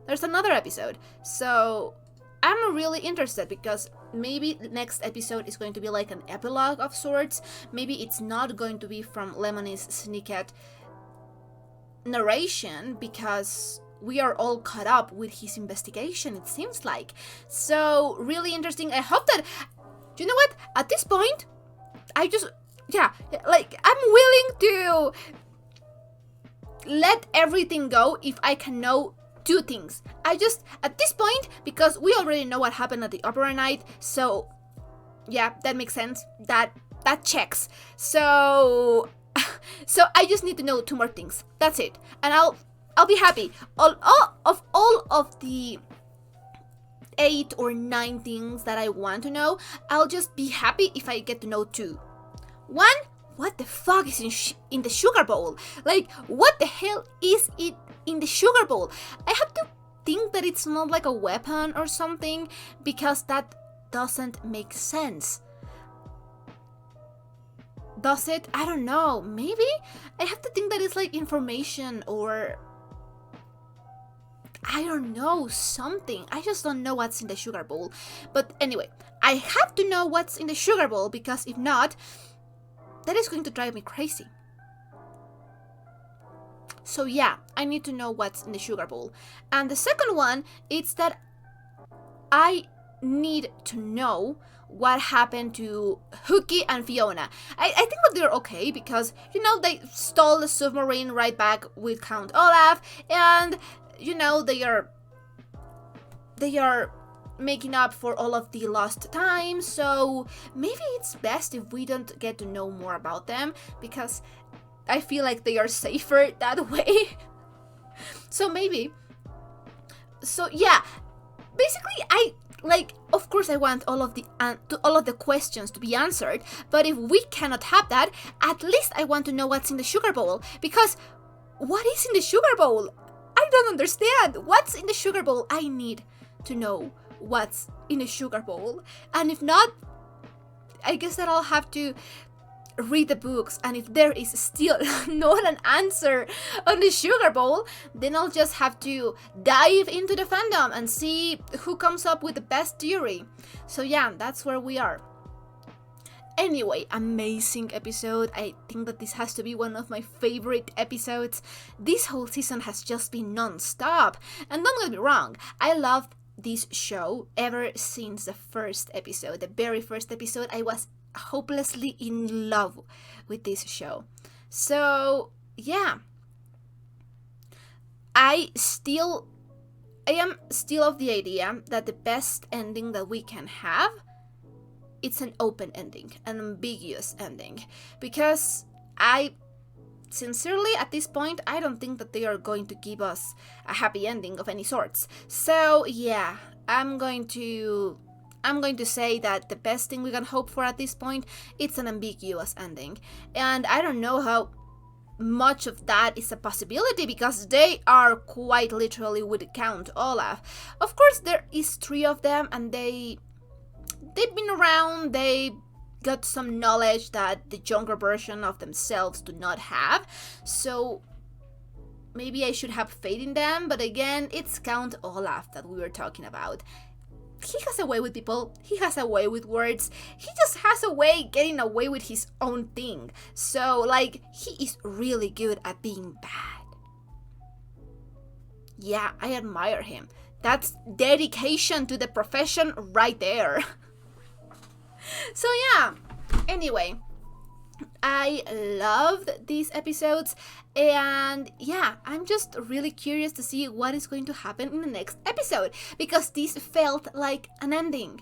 another episode. So I'm really interested, because maybe the next episode is going to be like an epilogue of sorts. Maybe it's not going to be from Lemony's snicket narration, because we are all caught up with his investigation, it seems like. So really interesting. I hope that, you know what, at this point, I'm willing to let everything go if I can know two things. At this point, because we already know what happened at the opera night, so yeah, that makes sense. That checks. So I just need to know two more things. That's it. And I'll be happy. All of the 8 or 9 things that I want to know, I'll just be happy if I get to know 2. 1, what the fuck is in the sugar bowl? Like, what the hell is it in the sugar bowl? I have to think that it's not like a weapon or something, because that doesn't make sense. Does it? I don't know. Maybe? I have to think that it's like information, or I don't know, something. I just don't know what's in the sugar bowl. But anyway, I have to know what's in the sugar bowl, because if not, that is going to drive me crazy. So yeah, I need to know what's in the sugar bowl. And the second one is that I need to know what happened to Hookie and Fiona. I think that they're okay, because, they stole the submarine right back with Count Olaf, and, they are making up for all of the lost time, so maybe it's best if we don't get to know more about them, because I feel like they are safer that way. So maybe. So yeah, basically of course I want all of the questions to be answered, but if we cannot have that, at least I want to know what's in the sugar bowl, because what is in the sugar bowl? I don't understand. What's in the sugar bowl? I need to know what's in the sugar bowl. And if not, I guess that I'll have to read the books, and if there is still not an answer on the sugar bowl, then I'll just have to dive into the fandom and see who comes up with the best theory. So yeah, that's where we are. Anyway, amazing episode. I think that this has to be one of my favorite episodes. This whole season has just been non-stop, and don't get me wrong, I loved this show ever since the first episode. The very first episode, I was hopelessly in love with this show. So yeah, I am still of the idea that the best ending that we can have, it's an open ending, an ambiguous ending, because I sincerely at this point I don't think that they are going to give us a happy ending of any sorts. So yeah, I'm going to say that the best thing we can hope for at this point, it's an ambiguous ending. And I don't know how much of that is a possibility, because they are quite literally with Count Olaf. Of course, there is 3 of them, and they've been around, they got some knowledge that the younger version of themselves do not have. So maybe I should have faith in them, but again, it's Count Olaf that we were talking about. He has a way with people, he has a way with words, he just has a way getting away with his own thing. So, he is really good at being bad. Yeah, I admire him. That's dedication to the profession right there. So yeah, anyway, I loved these episodes, and yeah, I'm just really curious to see what is going to happen in the next episode, because this felt like an ending.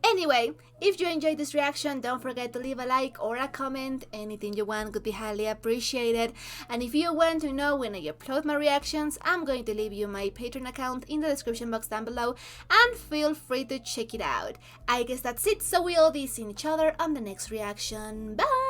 Anyway, if you enjoyed this reaction, don't forget to leave a like or a comment. Anything you want would be highly appreciated. And if you want to know when I upload my reactions, I'm going to leave you my Patreon account in the description box down below, and feel free to check it out. I guess that's it, so we'll be seeing each other on the next reaction. Bye!